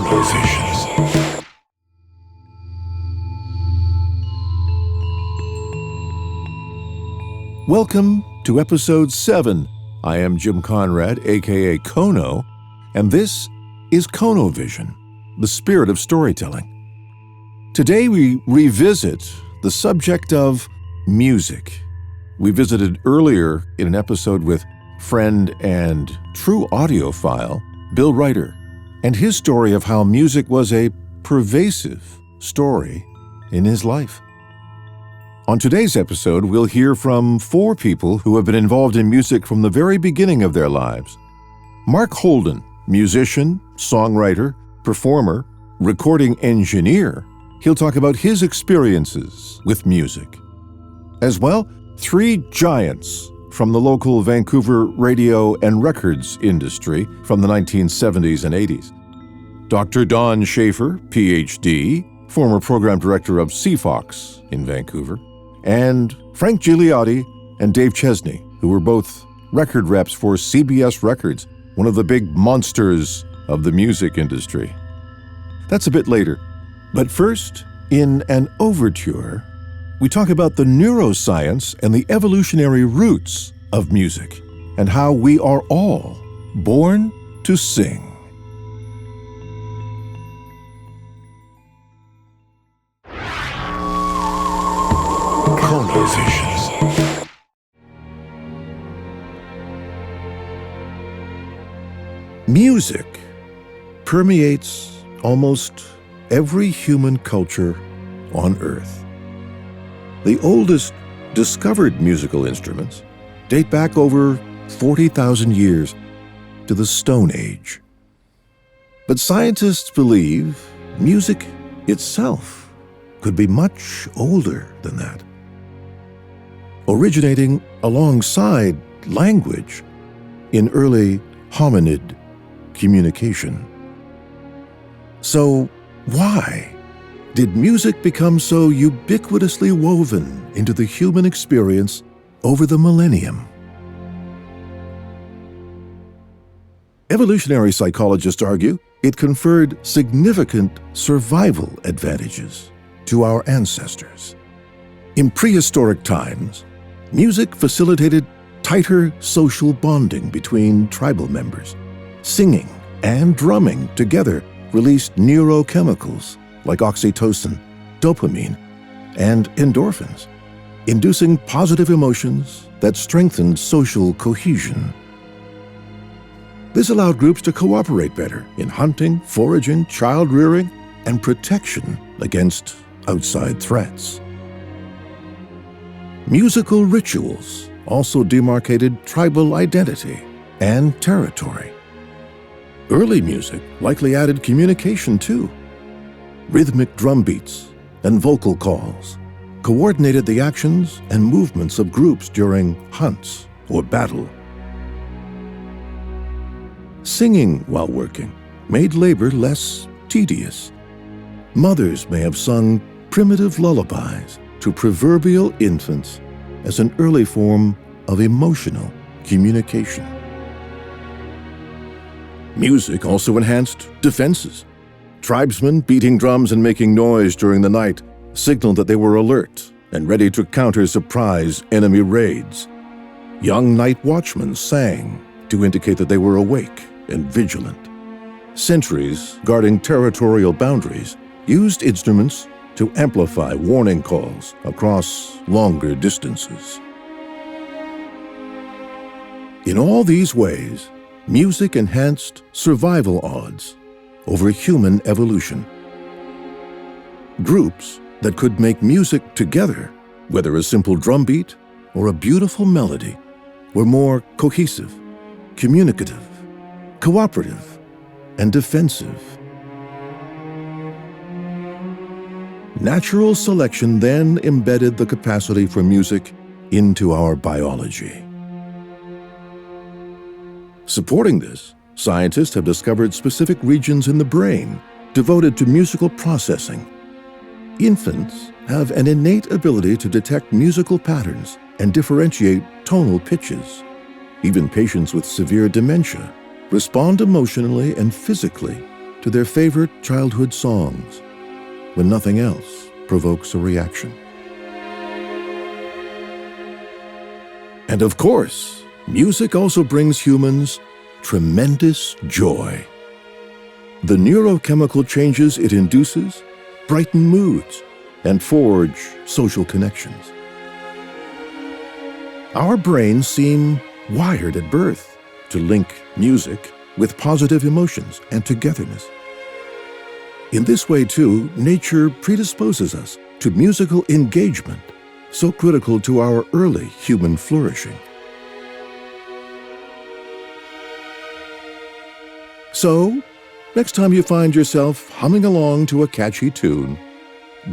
Cono Vision. Welcome to episode 7. I am Jim Conrad, aka Cono, and this is Cono Vision, the spirit of storytelling. Today we revisit the subject of music. We visited earlier in an episode with friend and true audiophile Bill Ryder, and his story of how music was a pervasive story in his life. On today's episode, we'll hear from 4 people who have been involved in music from the very beginning of their lives. Mark Holden, musician, songwriter, performer, recording engineer. He'll talk about his experiences with music. As well, 3 giants from the local Vancouver radio and records industry from the 1970s and 80s. Dr. Don Shafer, Ph.D., former program director of CFOX in Vancouver, and Frank Gigliotti and Dave Chesney, who were both record reps for CBS Records, one of the big monsters of the music industry. That's a bit later. But first, in an overture, we talk about the neuroscience and the evolutionary roots of music and how we are all born to sing. Cono Vision. Music permeates almost every human culture on Earth. The oldest discovered musical instruments date back over 40,000 years to the Stone Age. But scientists believe music itself could be much older than that, originating alongside language in early hominid communication. So why did music become so ubiquitously woven into the human experience over the millennium? Evolutionary psychologists argue it conferred significant survival advantages to our ancestors. In prehistoric times, music facilitated tighter social bonding between tribal members. Singing and drumming together released neurochemicals like oxytocin, dopamine, and endorphins, inducing positive emotions that strengthened social cohesion. This allowed groups to cooperate better in hunting, foraging, child-rearing, and protection against outside threats. Musical rituals also demarcated tribal identity and territory. Early music likely added communication too. Rhythmic drum beats and vocal calls coordinated the actions and movements of groups during hunts or battle. Singing while working made labor less tedious. Mothers may have sung primitive lullabies to proverbial infants as an early form of emotional communication. Music also enhanced defenses. Tribesmen beating drums and making noise during the night signaled that they were alert and ready to counter surprise enemy raids. Young night watchmen sang to indicate that they were awake and vigilant. Sentries guarding territorial boundaries used instruments to amplify warning calls across longer distances. In all these ways, music enhanced survival odds over human evolution. Groups that could make music together, whether a simple drum beat or a beautiful melody, were more cohesive, communicative, cooperative, and defensive. Natural selection then embedded the capacity for music into our biology. Supporting this, scientists have discovered specific regions in the brain devoted to musical processing. Infants have an innate ability to detect musical patterns and differentiate tonal pitches. Even patients with severe dementia respond emotionally and physically to to their favorite childhood songs when nothing else provokes a reaction. And of course, music also brings humans tremendous joy. The neurochemical changes it induces brighten moods and forge social connections. Our brains seem wired at birth to link music with positive emotions and togetherness. In this way, too, nature predisposes us to musical engagement, so critical to our early human flourishing. So, next time you find yourself humming along to a catchy tune,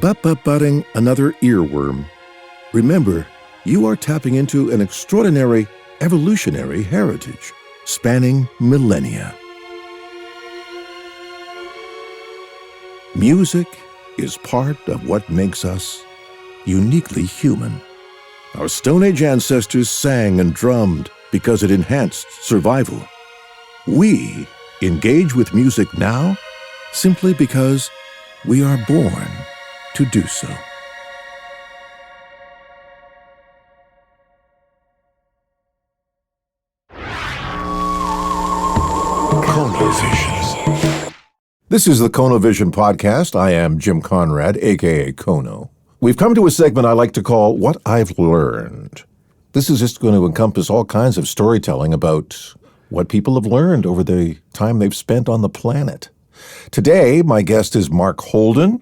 butt-butt-butting another earworm, remember, you are tapping into an extraordinary evolutionary heritage spanning millennia. Music is part of what makes us uniquely human. Our Stone Age ancestors sang and drummed because it enhanced survival. We engage with music now simply because we are born to do so. Cono Vision. This is the Cono Vision podcast. I am Jim Conrad, a.k.a. Cono. We've come to a segment I like to call What I've Learned. This is just going to encompass all kinds of storytelling about what people have learned over the time they've spent on the planet. Today, my guest is Mark Holden.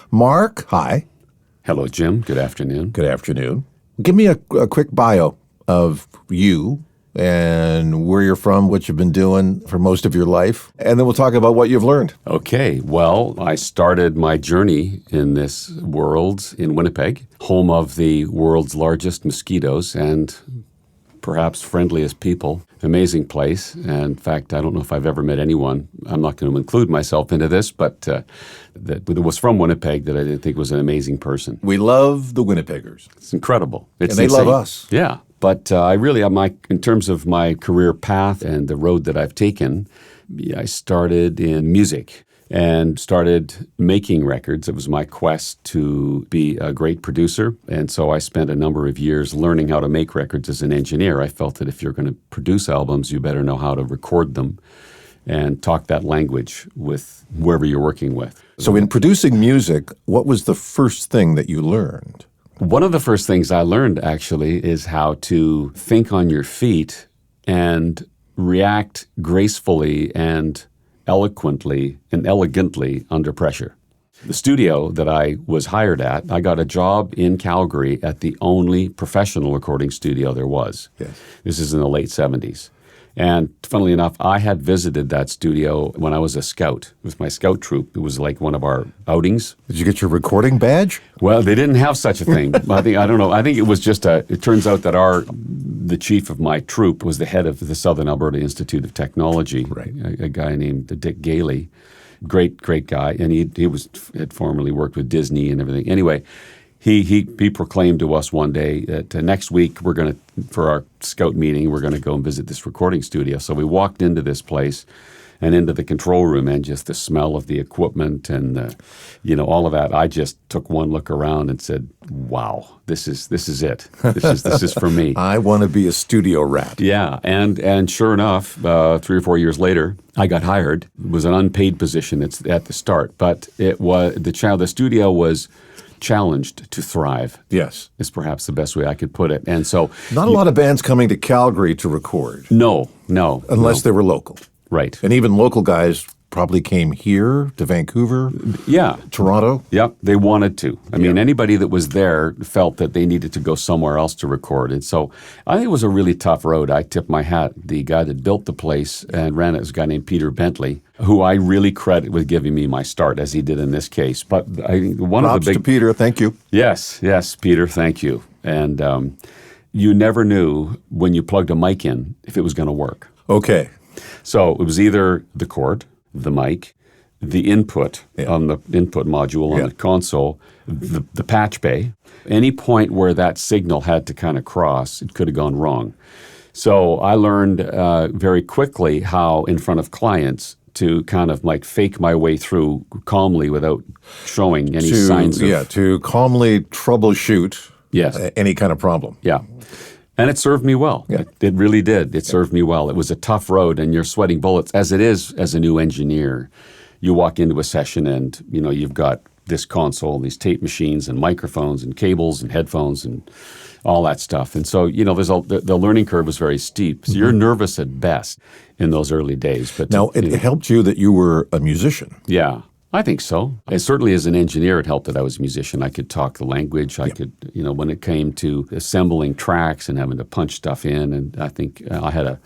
Mark, hi. Hello, Jim. Good afternoon. Good afternoon. Give me a quick bio of you and where you're from, what you've been doing for most of your life, and then we'll talk about what you've learned. Okay. Well, I started my journey in this world in Winnipeg, home of the world's largest mosquitoes and perhaps friendliest people. Amazing place. And in fact, I don't know if I've ever met anyone, I'm not going to include myself into this, but that was from Winnipeg that I didn't think was an amazing person. We love the Winnipeggers. It's incredible. It's And they insane. love us. Yeah. But I really, in terms of my career path and the road that I've taken, I started in music and started making records. It was my quest to be a great producer. And so I spent a number of years learning how to make records as an engineer. I felt that if you're going to produce albums, you better know how to record them and talk that language with whoever you're working with. So in producing music, what was the first thing that you learned? One of the first things I learned, actually, is how to think on your feet and react gracefully and eloquently and elegantly under pressure. The studio that I was hired at, I got a job in Calgary at the only professional recording studio there was. Yes. This is in the late 70s. And funnily enough, I had visited that studio when I was a scout with my scout troop. It was like one of our outings. Did you get your recording badge? Well, they didn't have such a thing. I don't know. I think it was just it turns out that the chief of my troop was the head of the Southern Alberta Institute of Technology, Right. a guy named Dick Gailey. Great guy. And he had formerly worked with Disney and everything. Anyway, he proclaimed to us one day that next week for our scout meeting, we're going to go and visit this recording studio. So we walked into this place and into the control room, and just the smell of the equipment and all of that. I just took one look around and said, "Wow, this is it. This is for me." I want to be a studio rat. Yeah, and sure enough, 3 or 4 years later, I got hired. It was an unpaid position at the start, but it was the studio was challenged to thrive. Yes. Is perhaps the best way I could put it. And so Not a lot of bands coming to Calgary to record. No. Unless they were local. Right. And even local guys probably came here to Vancouver, Yeah. Toronto. Yep, they wanted to. I mean, anybody that was there felt that they needed to go somewhere else to record. And so I think it was a really tough road. I tip my hat. The guy that built the place and ran it was a guy named Peter Bentley, who I really credit with giving me my start, as he did in this case. But I think one Props of the big... to Peter, thank you. Yes, Peter, thank you. And you never knew when you plugged a mic in if it was going to work. Okay. So it was either the cord, the mic, the input on the input module on the console, the patch bay. Any point where that signal had to kind of cross, it could have gone wrong. So I learned very quickly how, in front of clients, to kind of like fake my way through calmly without showing any signs of... Yeah, to calmly troubleshoot Yes. Any kind of problem. Yeah. And it served me well. Yeah. It really did. It served me well. It was a tough road, and you're sweating bullets, as it is as a new engineer. You walk into a session and, you've got this console and these tape machines and microphones and cables and headphones and all that stuff. And so, the learning curve was very steep. So you're nervous at best in those early days. But now, it helped you that you were a musician. Yeah, I think so. And certainly as an engineer, it helped that I was a musician. I could talk the language. I could, when it came to assembling tracks and having to punch stuff in, and I think I had a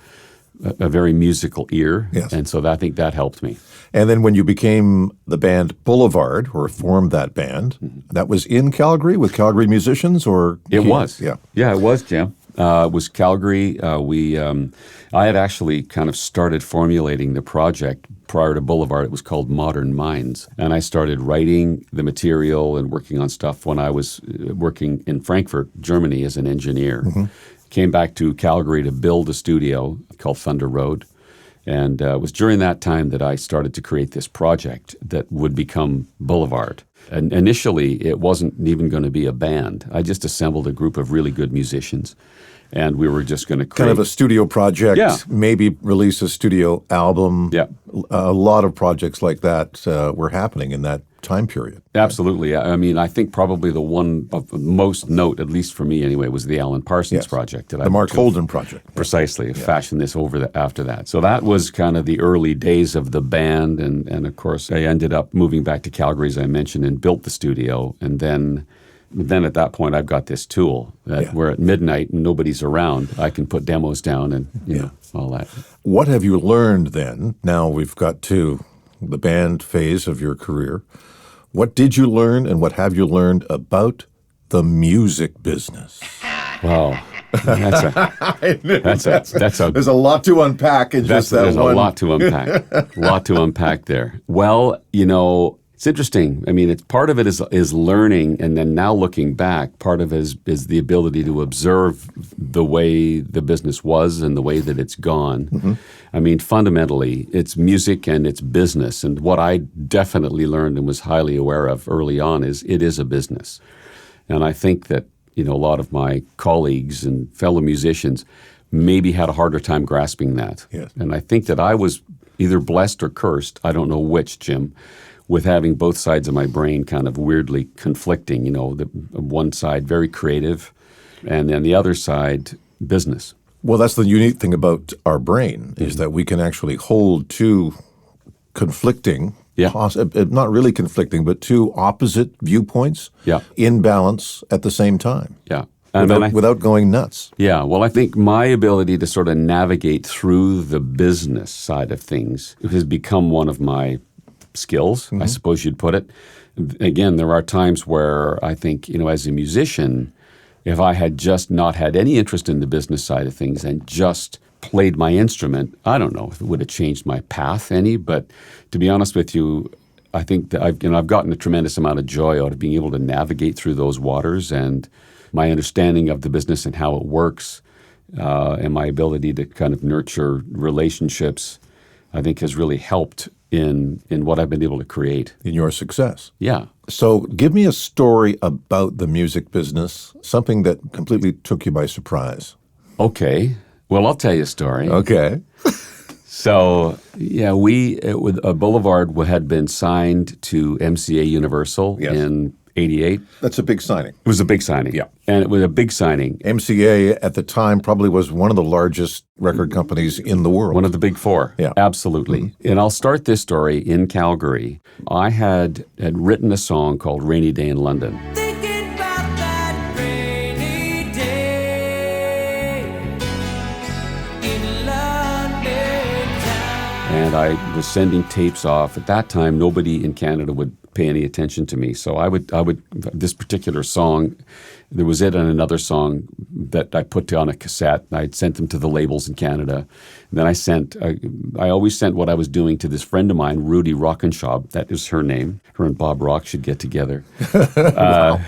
very musical ear. Yes. And so I think that helped me. And then when you became the band Boulevard, or formed that band, that was in Calgary with Calgary musicians, or? It was. Yeah. Yeah, it was, Jim. It was Calgary. I had actually kind of started formulating the project prior to Boulevard. It was called Modern Minds. And I started writing the material and working on stuff when I was working in Frankfurt, Germany as an engineer. Came back to Calgary to build a studio called Thunder Road. And it was during that time that I started to create this project that would become Boulevard. And initially, it wasn't even going to be a band. I just assembled a group of really good musicians, and we were just going to create... Kind of a studio project, Yeah. maybe release a studio album. Yeah. A lot of projects like that were happening in that time period. Absolutely. I mean, I think probably the one of most note, at least for me anyway, was the Alan Parsons Yes. project. The Mark Holden project. Precisely. Fashioned this after that. So that was kind of the early days of the band. And of course, I ended up moving back to Calgary, as I mentioned, and built the studio. And then at that point, I've got this tool that where at midnight and nobody's around, I can put demos down and, you know, all that. What have you learned then? Now we've got to the band phase of your career. What did you learn, and what have you learned about the music business? Wow. That's a There's a lot to unpack in just that there's one. a lot to unpack. A lot to unpack there. Well, you know, it's interesting. I mean, part of it is learning, and then now looking back, part of it is the ability to observe the way the business was and the way that it's gone. Mm-hmm. I mean, fundamentally, it's music and it's business. And what I definitely learned and was highly aware of early on is it is a business. And I think that, you know, a lot of my colleagues and fellow musicians maybe had a harder time grasping that. Yes. And I think that I was either blessed or cursed, I don't know which, Jim, with having both sides of my brain kind of weirdly conflicting, you know, the one side very creative and then the other side business. Well, that's the unique thing about our brain is that we can actually hold two conflicting, not really conflicting, but two opposite viewpoints in balance at the same time. Yeah. Without going nuts. Yeah, well, I think my ability to sort of navigate through the business side of things has become one of my skills, I suppose you'd put it. Again, there are times where I think, you know, as a musician, if I had just not had any interest in the business side of things and just played my instrument, I don't know if it would have changed my path any, but to be honest with you, I think that I've gotten a tremendous amount of joy out of being able to navigate through those waters, and my understanding of the business and how it works, and my ability to kind of nurture relationships, I think has really helped in what I've been able to create. In your success. Yeah. So give me a story about the music business, something that completely took you by surprise. Okay. Well, I'll tell you a story. Okay. So, yeah, Boulevard had been signed to MCA Universal in 88. That's a big signing. It was a big signing. Yeah. And it was a big signing. MCA at the time probably was one of the largest record companies in the world. One of the big four. Yeah. Absolutely. Mm-hmm. And I'll start this story in Calgary. I had written a song called Rainy Day in London. Thinking about that rainy day in London town. And I was sending tapes off. At that time, nobody in Canada would pay any attention to me. So I would this particular song, there was it and another song that I put on a cassette. I'd sent them to the labels in Canada. And then I always sent what I was doing to this friend of mine, Rudy Rockenshaw. That is her name. Her and Bob Rock should get together. Wow.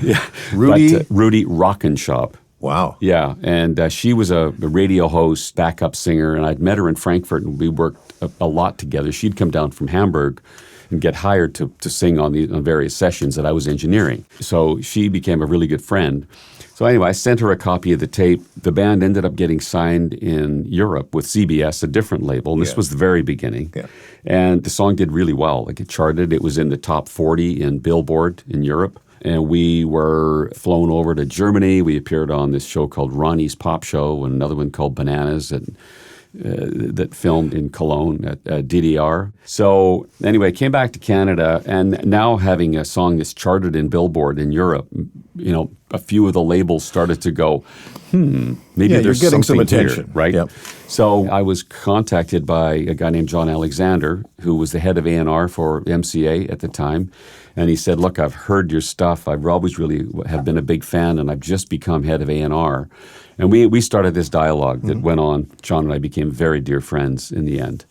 Rudy Rudy Rockenshaw. Wow. Yeah, and she was a radio host, backup singer, and I'd met her in Frankfurt, and we worked a lot together. She'd come down from Hamburg and get hired to sing on various sessions that I was engineering. So she became a really good friend. So anyway, I sent her a copy of the tape. The band ended up getting signed in Europe with CBS, a different label, and this was the very beginning. Yeah. And the song did really well. Like, it charted. It was in the top 40 in Billboard in Europe. And we were flown over to Germany. We appeared on this show called Ronnie's Pop Show and another one called Bananas that filmed in Cologne at DDR. So anyway, came back to Canada, and now having a song that's charted in Billboard in Europe, you know, a few of the labels started to go, maybe Yeah, there's you're getting some something attention. here, right? Yep. So I was contacted by a guy named John Alexander, who was the head of A&R for MCA at the time. And he said, look, I've heard your stuff. I've always really have been a big fan, and I've just become head of A&R. And we started this dialogue that went on. John and I became very dear friends in the end.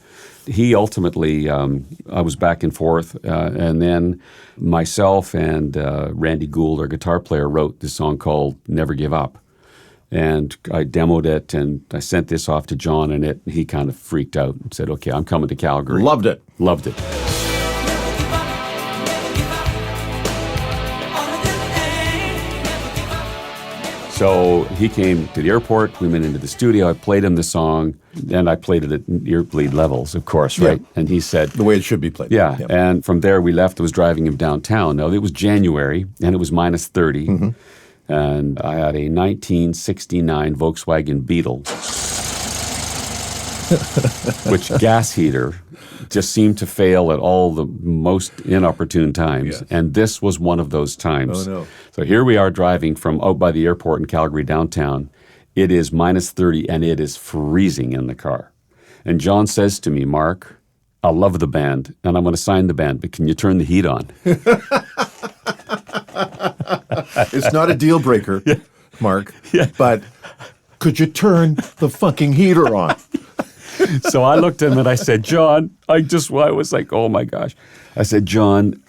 He ultimately, I was back and forth, and then myself and Randy Gould, our guitar player, wrote this song called Never Give Up. And I demoed it, and I sent this off to John, and he kind of freaked out and said, okay, I'm coming to Calgary. Loved it. Loved it. So he came to the airport, we went into the studio, I played him the song, and I played it at earbleed levels, of course, right? Yeah. And he said... The way it should be played. Yeah, and from there we left. I was driving him downtown. Now, it was January, and it was minus 30, and I had a 1969 Volkswagen Beetle, which gas heater just seemed to fail at all the most inopportune times. Yes. And this was one of those times. Oh, no. So here we are driving from out by the airport in Calgary downtown. It is minus 30 and it is freezing in the car. And John says to me, Mark, I love the band and I'm going to sign the band, but can you turn the heat on? It's not a deal breaker, Mark, Yeah. but could you turn the fucking heater on? So I looked at him and I said, John, I was like, oh my gosh. I said, John,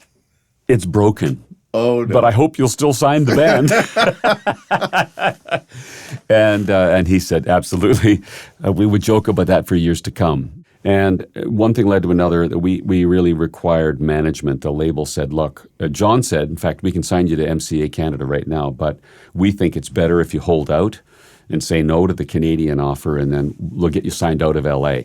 it's broken. Oh, no. But I hope you'll still sign the band. And he said, absolutely. We would joke about that for years to come. And one thing led to another. That we really required management. The label said, look, John said, in fact, we can sign you to MCA Canada right now, but we think it's better if you hold out and say no to the Canadian offer, and then we'll get you signed out of LA,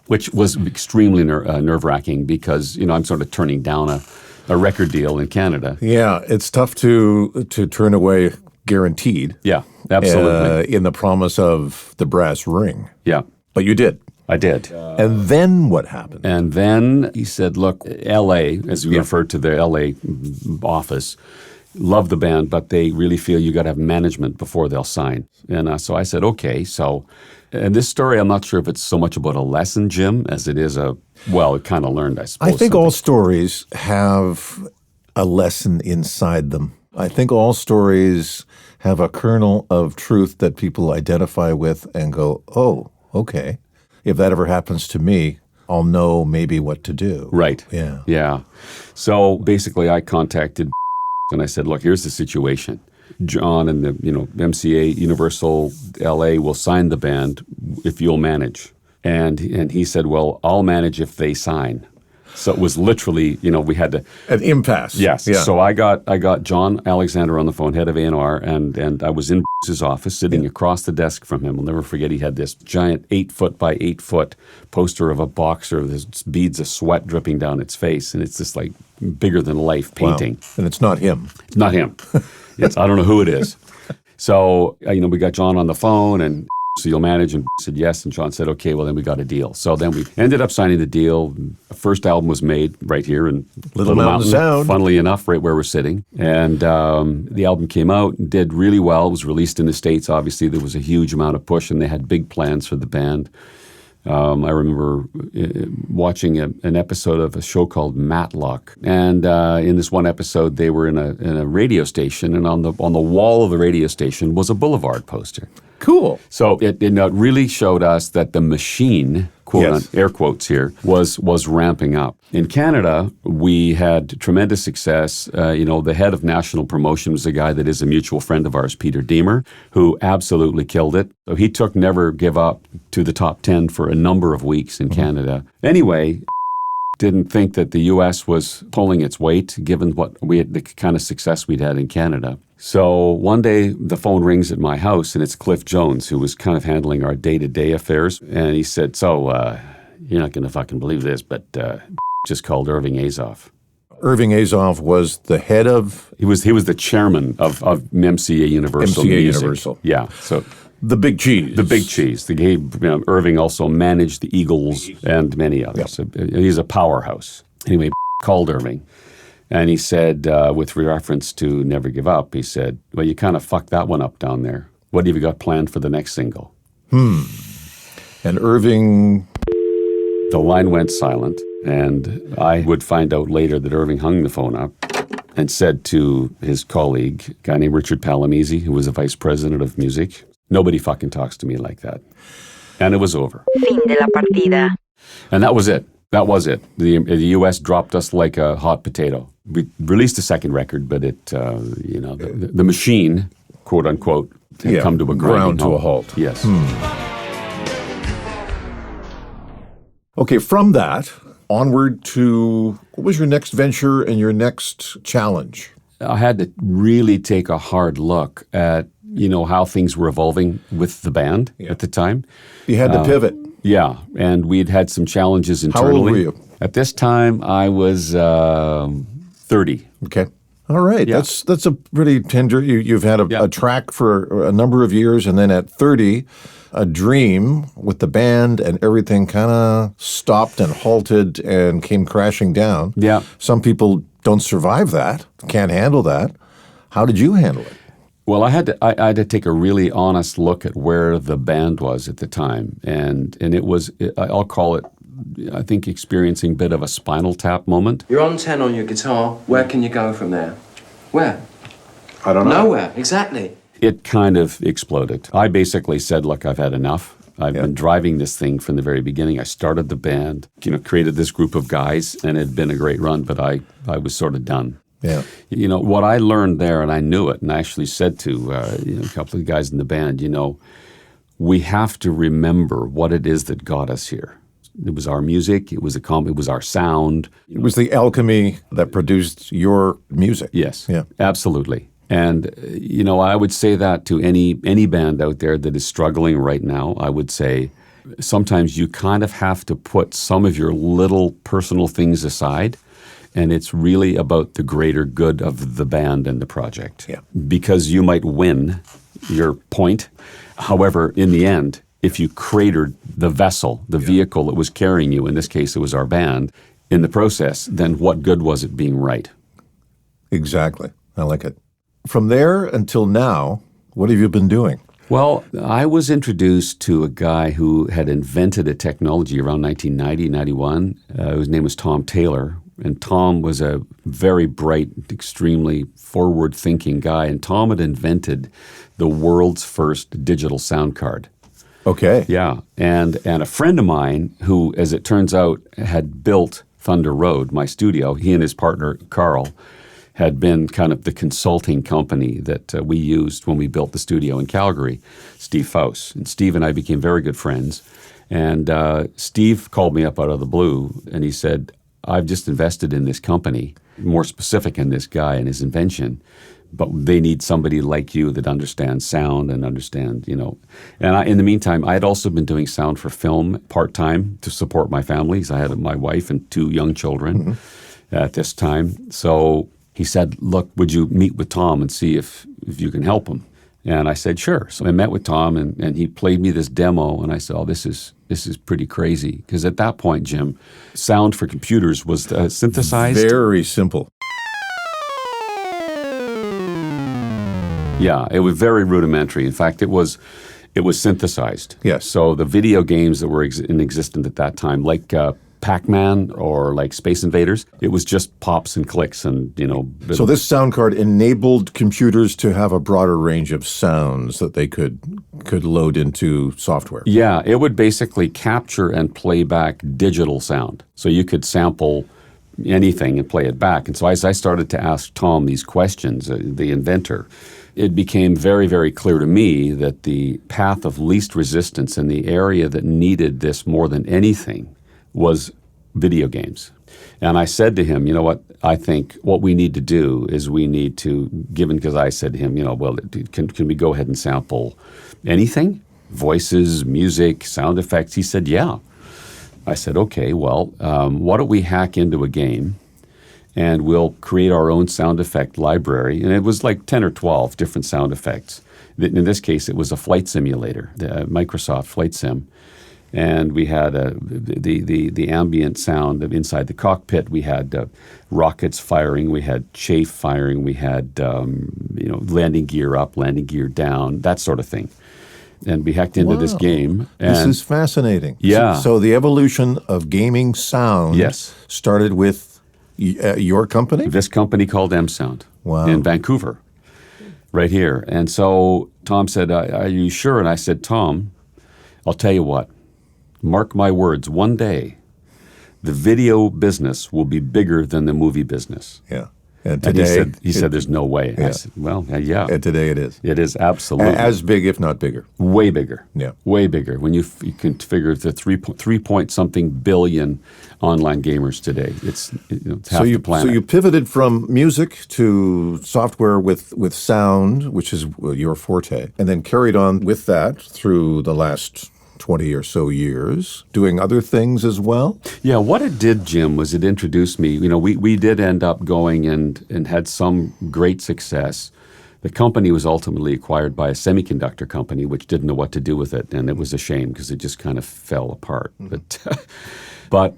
which was extremely nerve-wracking because, I'm sort of turning down a record deal in Canada. Yeah, it's tough to turn away guaranteed. Yeah, absolutely. In the promise of the brass ring. Yeah, But you did. I did. And then what happened? And then he said, look, LA, as we referred to the LA office, love the band, but they really feel you got to have management before they'll sign. And so I said, okay. So, and this story, I'm not sure if it's so much about a lesson, Jim, as it is it kind of learned, I suppose. I think all stories have a lesson inside them. I think all stories have a kernel of truth that people identify with and go, oh, okay. If that ever happens to me, I'll know maybe what to do. Right. Yeah. Yeah. So basically I contacted and I said, look, here's the situation. John and the MCA Universal LA will sign the band if you'll manage. And he said, well, I'll manage if they sign. So it was literally, we had to... An impasse. Yes. Yeah. So I got John Alexander on the phone, head of A&R, and I was in his office sitting across the desk from him. I'll never forget he had this giant 8-foot by 8-foot poster of a boxer with this beads of sweat dripping down its face. And it's this like bigger than life painting. Wow. And it's not him. It's not him. I don't know who it is. So, we got John on the phone and so you'll manage, and said yes, and John said, okay, well, then we got a deal. So then we ended up signing the deal. The first album was made right here in Little Mountain Sound. Funnily enough, right where we're sitting. And the album came out and did really well. It was released in the States. Obviously, there was a huge amount of push, and they had big plans for the band. I remember watching an episode of a show called Matlock, and in this one episode, they were in a radio station, and on the wall of the radio station was a Boulevard poster. Cool. So it really showed us that the machine Yes. air quotes here, was ramping up. In Canada, we had tremendous success. The head of national promotion was a guy that is a mutual friend of ours, Peter Deemer, who absolutely killed it. So he took Never Give Up to the top 10 for a number of weeks in Canada. Anyway, didn't think that the U.S. was pulling its weight, given the kind of success we'd had in Canada. So one day the phone rings at my house, and it's Cliff Jones, who was kind of handling our day-to-day affairs. And he said, "So, you're not going to fucking believe this, but just called Irving Azoff." Irving Azoff was the head of He was the chairman of MCA Universal MCA Music. Universal. Yeah, so the Big Cheese. the Big Cheese. Irving also managed the Eagles and many others. He's a powerhouse. Anyway, called Irving. And he said, with reference to Never Give Up, he said, "Well, you kind of fucked that one up down there. What have you got planned for the next single?" And Irving... The line went silent, and I would find out later that Irving hung the phone up and said to his colleague, a guy named Richard Palamisi, who was the vice president of music, "Nobody fucking talks to me like that." And it was over. Fin de la partida. And that was it. That was it. The U.S. dropped us like a hot potato. We released a second record, but it, the machine, quote unquote, had come to a ground to a halt. Yes. Okay, from that, onward to, what was your next venture and your next challenge? I had to really take a hard look at, how things were evolving with the band at the time. You had to pivot. Yeah, and we'd had some challenges How internally. old were you? At this time, I was 30. Okay. All right. Yeah. That's a pretty tender. You've had a track for a number of years, and then at 30, a dream with the band, and everything kind of stopped and halted and came crashing down. Yeah. Some people don't survive that, can't handle that. How did you handle it? Well, I had to take a really honest look at where the band was at the time, and it was, I'll call it, I think, experiencing a bit of a Spinal Tap moment. You're on 10 on your guitar. Where can you go from there? Where? I don't know. Nowhere, exactly. It kind of exploded. I basically said, "Look, I've had enough. I've been driving this thing from the very beginning. I started the band, created this group of guys, and it had been a great run, but I was sort of done." Yeah. What I learned there, and I knew it, and I actually said to a couple of guys in the band, we have to remember what it is that got us here. It was our music. It was it was our sound. It was the alchemy that produced your music. Yes. Yeah. Absolutely. And I would say that to any band out there that is struggling right now. I would say sometimes you kind of have to put some of your little personal things aside. And it's really about the greater good of the band and the project. Yeah. Because you might win your point. However, in the end, if you cratered the vessel, the vehicle that was carrying you, in this case it was our band, in the process, then what good was it being right? Exactly. I like it. From there until now, what have you been doing? Well, I was introduced to a guy who had invented a technology around 1990, 91. His name was Tom Taylor. And Tom was a very bright, extremely forward-thinking guy. And Tom had invented the world's first digital sound card. Okay. Yeah. And a friend of mine who, as it turns out, had built Thunder Road, my studio, he and his partner, Carl, had been kind of the consulting company that we used when we built the studio in Calgary, Steve Faust. And Steve and I became very good friends. And Steve called me up out of the blue, and he said, "I've just invested in this company, more specific in this guy and his invention, but they need somebody like you that understands sound and understands, And in the meantime, I had also been doing sound for film part-time to support my families. I had my wife and 2 young children at this time. So he said, "Look, would you meet with Tom and see if you can help him?" And I said, "Sure." So I met with Tom, and he played me this demo, and I said, "Oh, this is pretty crazy." Because at that point, Jim, sound for computers was synthesized. Very simple. Yeah, it was very rudimentary. In fact, it was synthesized. Yes. So the video games that were in existence at that time, like Pac-Man or like Space Invaders. It was just pops and clicks and, So this sound card enabled computers to have a broader range of sounds that they could load into software. Yeah, it would basically capture and play back digital sound. So you could sample anything and play it back. And so as I started to ask Tom these questions, the inventor, it became very, very clear to me that the path of least resistance and the area that needed this more than anything was video games. And I said to him, you know what, I think what we need to do is we need to, because I said to him, well, can we go ahead and sample anything? Voices, music, sound effects? He said, yeah. I said, okay, well, why don't we hack into a game and we'll create our own sound effect library. And it was like 10 or 12 different sound effects. In this case, it was a flight simulator, the Microsoft Flight Sim. And we had the ambient sound of inside the cockpit. We had rockets firing. We had chaff firing. We had landing gear up, landing gear down, that sort of thing. And we hacked into this game. And this is fascinating. Yeah. So the evolution of gaming sound started with your company? This company called M Sound in Vancouver, right here. And so Tom said, are you sure? And I said, Tom, I'll tell you what, mark my words, one day the video business will be bigger than the movie business. Yeah. And today, he said, there's no way. Yeah. I said, well, yeah. And today it is. It is absolutely. As big, if not bigger. Way bigger. Yeah. Way bigger. When you can figure the 3.something billion online gamers today. It's half the planet. So you pivoted from music to software with sound, which is your forte, and then carried on with that through the last 20 or so years, doing other things as well? Yeah, what it did, Jim, was it introduced me. We did end up going and had some great success. The company was ultimately acquired by a semiconductor company, which didn't know what to do with it, and it was a shame because it just kind of fell apart. Mm-hmm. But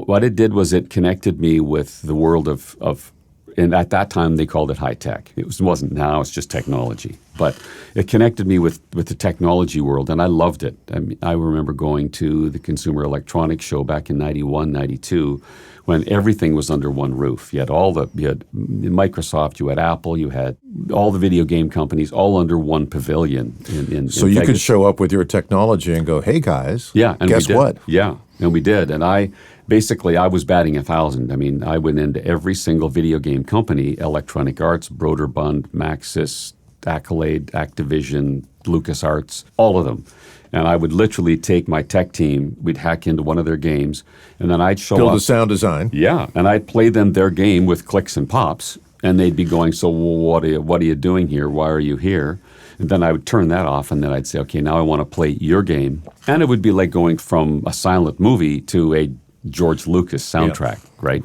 what it did was it connected me with the world of and at that time they called it high tech. It wasn't now, it's just technology. But it connected me with the technology world, and I loved it. I remember going to the Consumer Electronics Show back in 91, 92, when everything was under one roof. You had Microsoft, you had Apple, you had all the video game companies all under one pavilion. So you could show up with your technology and go, hey guys, and guess what? Yeah, and we did. And I was batting 1,000. I mean, I went into every single video game company, Electronic Arts, Broderbund, Maxis, Accolade, Activision, LucasArts, all of them. And I would literally take my tech team, we'd hack into one of their games, and then I'd show up. Build a sound design. Yeah, and I'd play them their game with clicks and pops, and they'd be going, so what are you doing here? Why are you here? And then I would turn that off, and then I'd say, okay, now I want to play your game. And it would be like going from a silent movie to a George Lucas soundtrack, right?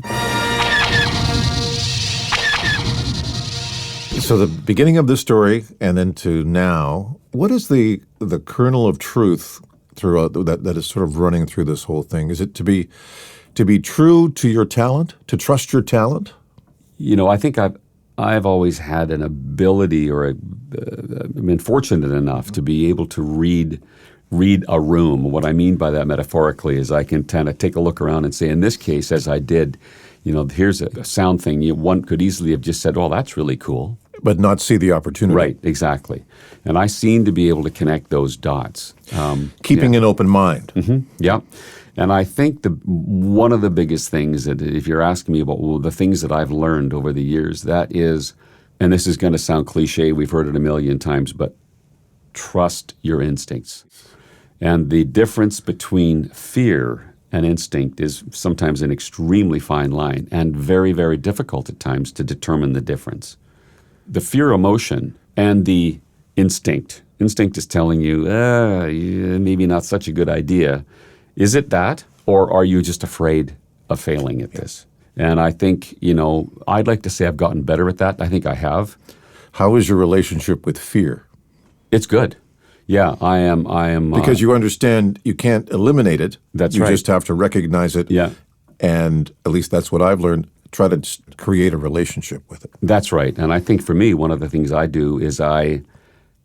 So the beginning of this story and then to now, what is the kernel of truth throughout that is sort of running through this whole thing? Is it to be true to your talent, to trust your talent? I think I've always had an ability, or been fortunate enough to be able to read a room. What I mean by that metaphorically is I can kind of take a look around and say, in this case, as I did, here's a sound thing. One could easily have just said, oh, that's really cool. But not see the opportunity. Right, exactly. And I seem to be able to connect those dots. Keeping an open mind. Mm-hmm. Yeah. And I think one of the biggest things that, if you're asking me about the things that I've learned over the years, that is, and this is going to sound cliche, we've heard it a million times, but trust your instincts. And the difference between fear and instinct is sometimes an extremely fine line and very, very difficult at times to determine the difference. The fear emotion and the instinct. Instinct is telling you, maybe not such a good idea. Is it that, or are you just afraid of failing at this? And I think, I'd like to say I've gotten better at that. I think I have. How is your relationship with fear? It's good. Yeah, I am. Because you understand you can't eliminate it. That's right. You just have to recognize it. Yeah. And at least that's what I've learned. Try to create a relationship with it. That's right. And I think for me, one of the things I do is I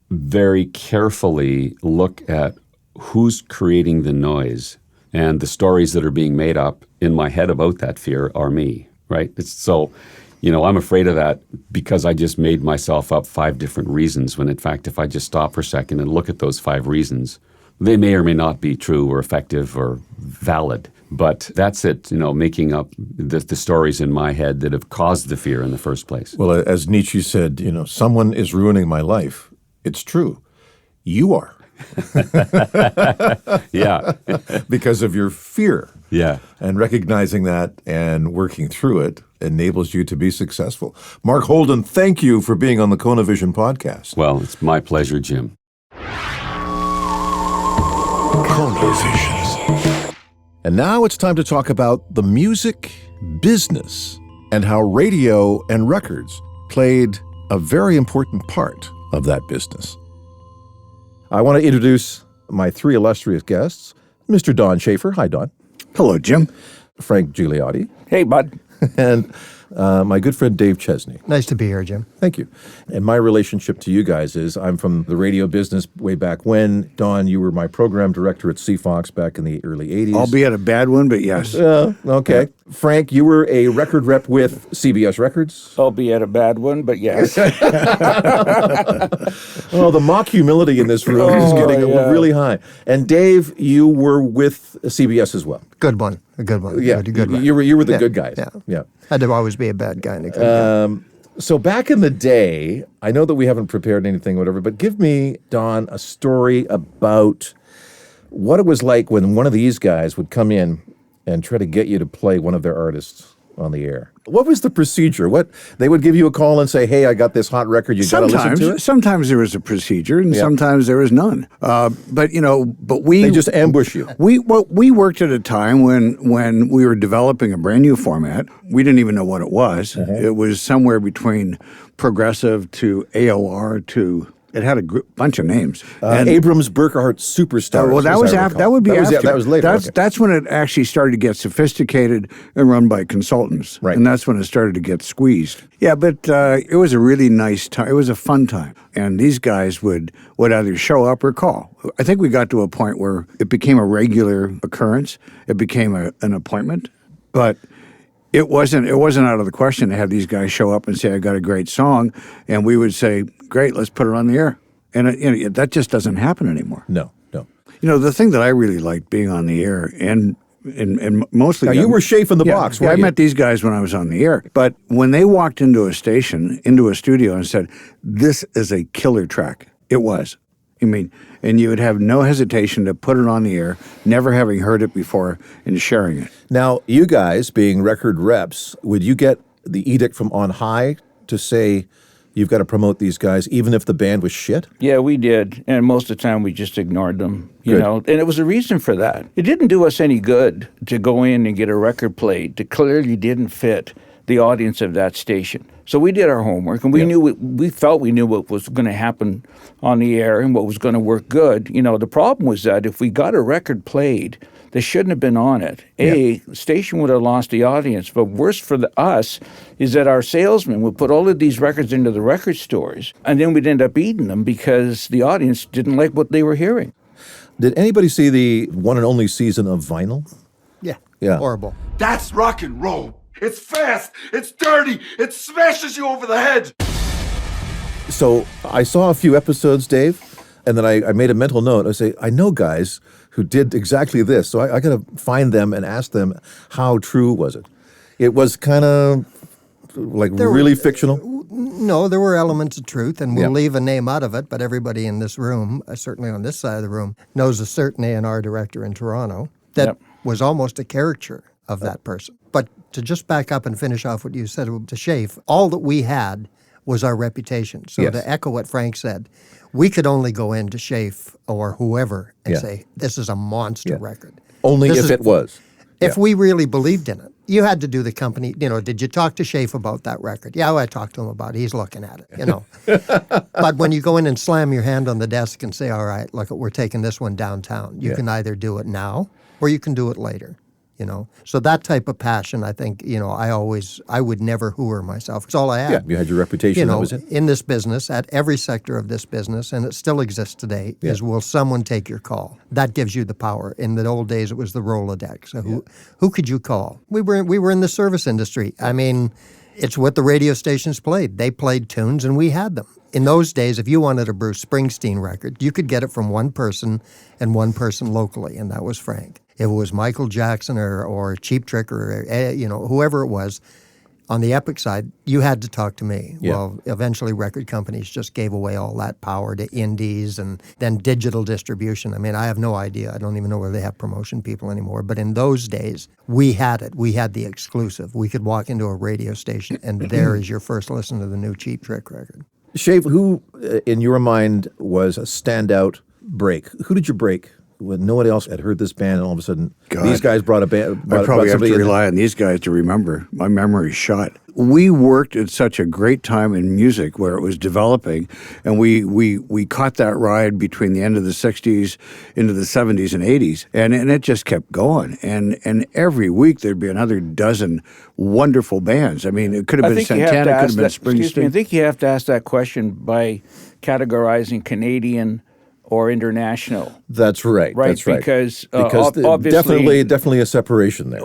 very carefully look at who's creating the noise and the stories that are being made up in my head about that fear are me, right? I'm afraid of that because I just made myself up 5 different reasons when in fact, if I just stop for a second and look at those 5 reasons, they may or may not be true or effective or valid. But that's it, making up the stories in my head that have caused the fear in the first place. Well, as Nietzsche said, someone is ruining my life. It's true. You are. Yeah. Because of your fear. Yeah. And recognizing that and working through it enables you to be successful. Mark Holden, thank you for being on the Cono Vision podcast. Well, it's my pleasure, Jim. Cono Vision. And now it's time to talk about the music business and how radio and records played a very important part of that business. I want to introduce my 3 illustrious guests, Mr. Don Shafer. Hi, Don. Hello, Jim. Frank Gigliotti. Hey, bud. And my good friend Dave Chesney. Nice to be here, Jim. Thank you. And my relationship to you guys is I'm from the radio business way back when. Don, you were my program director at CFOX back in the early 80s. Albeit a bad one, but yes. Okay. Yeah. Frank, you were a record rep with CBS Records. Albeit a bad one, but yes. Oh, the mock humility in this room is getting really high. And Dave, you were with CBS as well. Good one. A good one. Yeah. Good one. You were the good guys. Yeah. Had to always be a bad guy and a good guy. So back in the day, I know that we haven't prepared anything, whatever, but give me, Don, a story about what it was like when one of these guys would come in and try to get you to play one of their artists on the air. What was the procedure? They would give you a call and say, "Hey, I got this hot record. You got to listen to it." Sometimes there was a procedure, and sometimes there was none. But we they just ambush you. We worked at a time when we were developing a brand new format. We didn't even know what it was. It was somewhere between progressive to AOR to. It had a bunch of names. Abrams, Burkhart, Superstars. Well, that was after. That would be after. That was later. That's when it actually started to get sophisticated and run by consultants. Right. And that's when it started to get squeezed. Yeah, but it was a really nice time. It was a fun time. And these guys would either show up or call. I think we got to a point where it became a regular occurrence. It became an appointment. But it wasn't out of the question to have these guys show up and say, "I got a great song," and we would say, "Great, let's put it on the air." And that just doesn't happen anymore. No. The thing that I really liked being on the air and mostly... Now, you were Shafer in the box, weren't I you? met these guys when I was on the air. But when they walked into a station, into a studio and said, "This is a killer track," it was. And you would have no hesitation to put it on the air, never having heard it before, and sharing it. Now, you guys, being record reps, would you get the edict from on high to say you've got to promote these guys, even if the band was shit? Yeah, we did. And most of the time we just ignored them, Good. And it was a reason for that. It didn't do us any good to go in and get a record played that clearly didn't fit the audience of that station. So we did our homework, and we felt we knew what was going to happen on the air and what was going to work good. The problem was that if we got a record played that shouldn't have been on it, the station would have lost the audience. But worse for us is that our salesmen would put all of these records into the record stores, and then we'd end up eating them because the audience didn't like what they were hearing. Did anybody see the one and only season of Vinyl? Yeah. Horrible. That's rock and roll. It's fast, it's dirty, it smashes you over the head. So I saw a few episodes, Dave, and then I made a mental note. I say, I know guys who did exactly this, so I got to find them and ask them how true was it. It was kind of like really fictional. No, there were elements of truth, and we'll leave a name out of it, but everybody in this room, certainly on this side of the room, knows a certain A&R director in Toronto that was almost a caricature of that person. But to just back up and finish off what you said to Shafe, all that we had was our reputation. So to echo what Frank said, we could only go into Shafe or whoever and say, "This is a monster record." Only if it was. If we really believed in it. You had to do the company, did you talk to Shafe about that record? Yeah, I talked to him about it. He's looking at it, But when you go in and slam your hand on the desk and say, "All right, look, we're taking this one downtown," you can either do it now or you can do it later. So that type of passion, I think, I would never hooer myself. It's all I had. Yeah, you had your reputation, that was it. In this business, at every sector of this business, and it still exists today, is will someone take your call? That gives you the power. In the old days, it was the Rolodex. So who could you call? We were in the service industry. I mean, it's what the radio stations played. They played tunes, and we had them. In those days, if you wanted a Bruce Springsteen record, you could get it from one person and one person locally, and that was Frank. If it was Michael Jackson or Cheap Trick or whoever it was, on the Epic side, you had to talk to me. Yeah. Well, eventually record companies just gave away all that power to indies and then digital distribution. I mean, I have no idea. I don't even know whether they have promotion people anymore. But in those days, we had it. We had the exclusive. We could walk into a radio station and there is your first listen to the new Cheap Trick record. Shafer, who, in your mind, was a standout break? Who did you break when no one else had heard this band, and all of a sudden these guys brought a band? I probably have to rely on these guys to remember. My memory's shot. We worked at such a great time in music where it was developing, and we caught that ride between the end of the 60s into the 70s and 80s, and it just kept going. And every week there'd be another dozen wonderful bands. I mean, it could have been Santana, it could have been Springsteen. I think you have to ask that question by categorizing Canadian or international. That's right. Right, That's right. because obviously, definitely a separation there.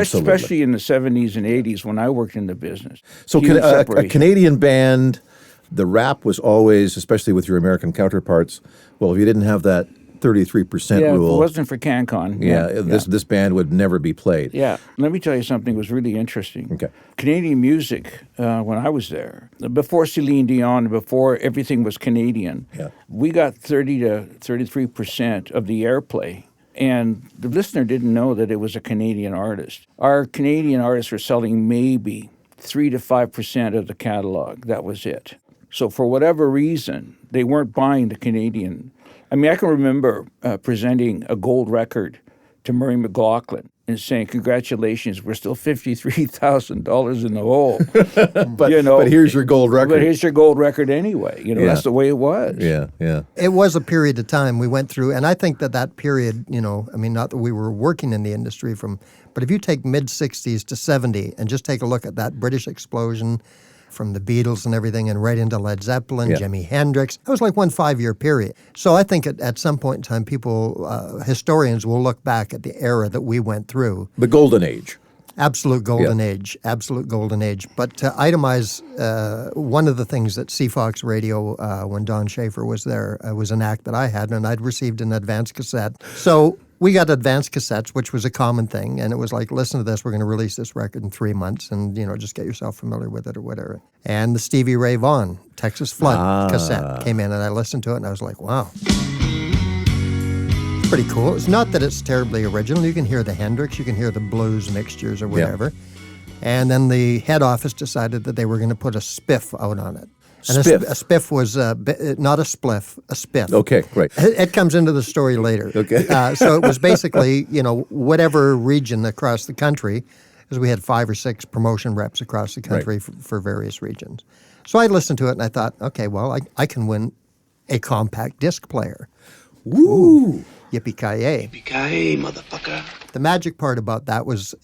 Especially in the 70s and 80s when I worked in the business. So Huge a separation. Canadian band, the rap was always, especially with your American counterparts, well, if you didn't have that 33% rule. If it wasn't for CanCon. This band would never be played. Yeah. Let me tell you something that was really interesting. Okay. Canadian music, when I was there, before Celine Dion, before everything was Canadian, we got 30 to 33% of the airplay. And the listener didn't know that it was a Canadian artist. Our Canadian artists were selling maybe 3 to 5% of the catalog. That was it. So for whatever reason, they weren't buying the Canadian. I mean, I can remember presenting a gold record to Murray McLaughlin and saying, "Congratulations, we're still $53,000 in the hole." But here's your gold record. But here's your gold record anyway. That's the way it was. Yeah. It was a period of time we went through, and I think that period, I mean, not that we were working in the industry but if you take mid-60s to 70 and just take a look at that British explosion from the Beatles and everything and right into Led Zeppelin, Jimi Hendrix. It was like one 5-year period. So I think at some point in time, historians will look back at the era that we went through. The golden age. Absolute golden age. Absolute golden age. But to itemize, one of the things that CFOX Radio, when Don Shafer was there, was an act that I had, and I'd received an advance cassette. So we got advance cassettes, which was a common thing, and it was like, listen to this, we're going to release this record in 3 months, and, just get yourself familiar with it or whatever. And the Stevie Ray Vaughan Texas Flood cassette came in, and I listened to it, and I was like, wow. Pretty cool. It's not that it's terribly original. You can hear the Hendrix, you can hear the blues mixtures or whatever. And then the head office decided that they were going to put a spiff out on it. And Spiff. a spiff was not a spliff, a spiff. Okay, right. It comes into the story later. Okay. So it was basically, whatever region across the country, because we had 5 or 6 promotion reps across the country for various regions. So I listened to it and I thought, okay, well, I can win a compact disc player. Woo! Yippee-ki-yay. Yippee-ki-yay, motherfucker. The magic part about that was,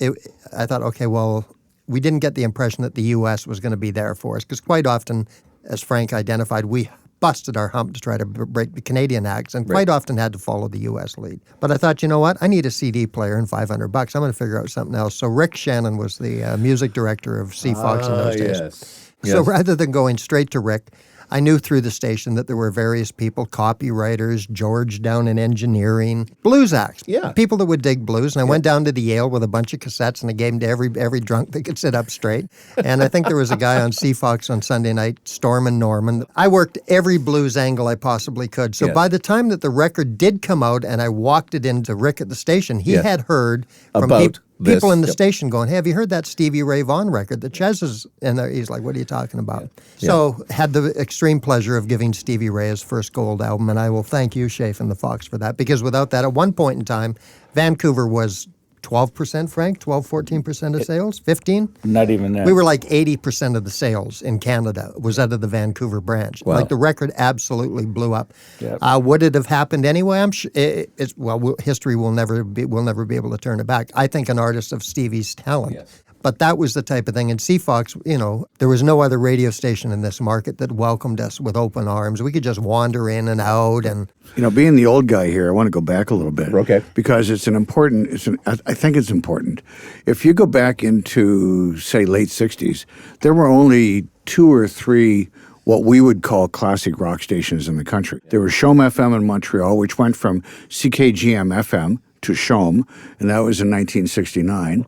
I thought, okay, well, we didn't get the impression that the U.S. was going to be there for us, because quite often, as Frank identified, we busted our hump to try to break the Canadian acts, and quite often had to follow the U.S. lead. But I thought, you know what? I need a CD player and $500. I'm going to figure out something else. So Rick Shannon was the music director of CFOX in those days. So rather than going straight to Rick, I knew through the station that there were various people, copywriters, George down in engineering, blues acts, people that would dig blues. And I went down to the Yale with a bunch of cassettes, and I gave them to every drunk that could sit up straight. And I think there was a guy on CFOX on Sunday night, Storm and Norman. I worked every blues angle I possibly could. So by the time that the record did come out and I walked it into Rick at the station, he had heard from people in the station going, hey, have you heard that Stevie Ray Vaughan record that Ches is? And he's like, what are you talking about? So had the extreme pleasure of giving Stevie Ray his first gold album, and I will thank you, Shafer and the Fox, for that, because without that, at one point in time, Vancouver was 12%, Frank? 12, 14% of sales? 15? Not even that. We were like 80% of the sales in Canada was out of the Vancouver branch. Wow. Like the record absolutely blew up. Yep. Would it have happened anyway? I'm sure. History will never be able to turn it back. I think an artist of Stevie's talent. Yes. But that was the type of thing. And CFOX, there was no other radio station in this market that welcomed us with open arms. We could just wander in and out. And Being the old guy here, I want to go back a little bit. Okay. Because I think it's important. If you go back into, say, late 60s, there were only 2 or 3 what we would call classic rock stations in the country. There was CHOM FM in Montreal, which went from CKGM FM to CHOM, and that was in 1969.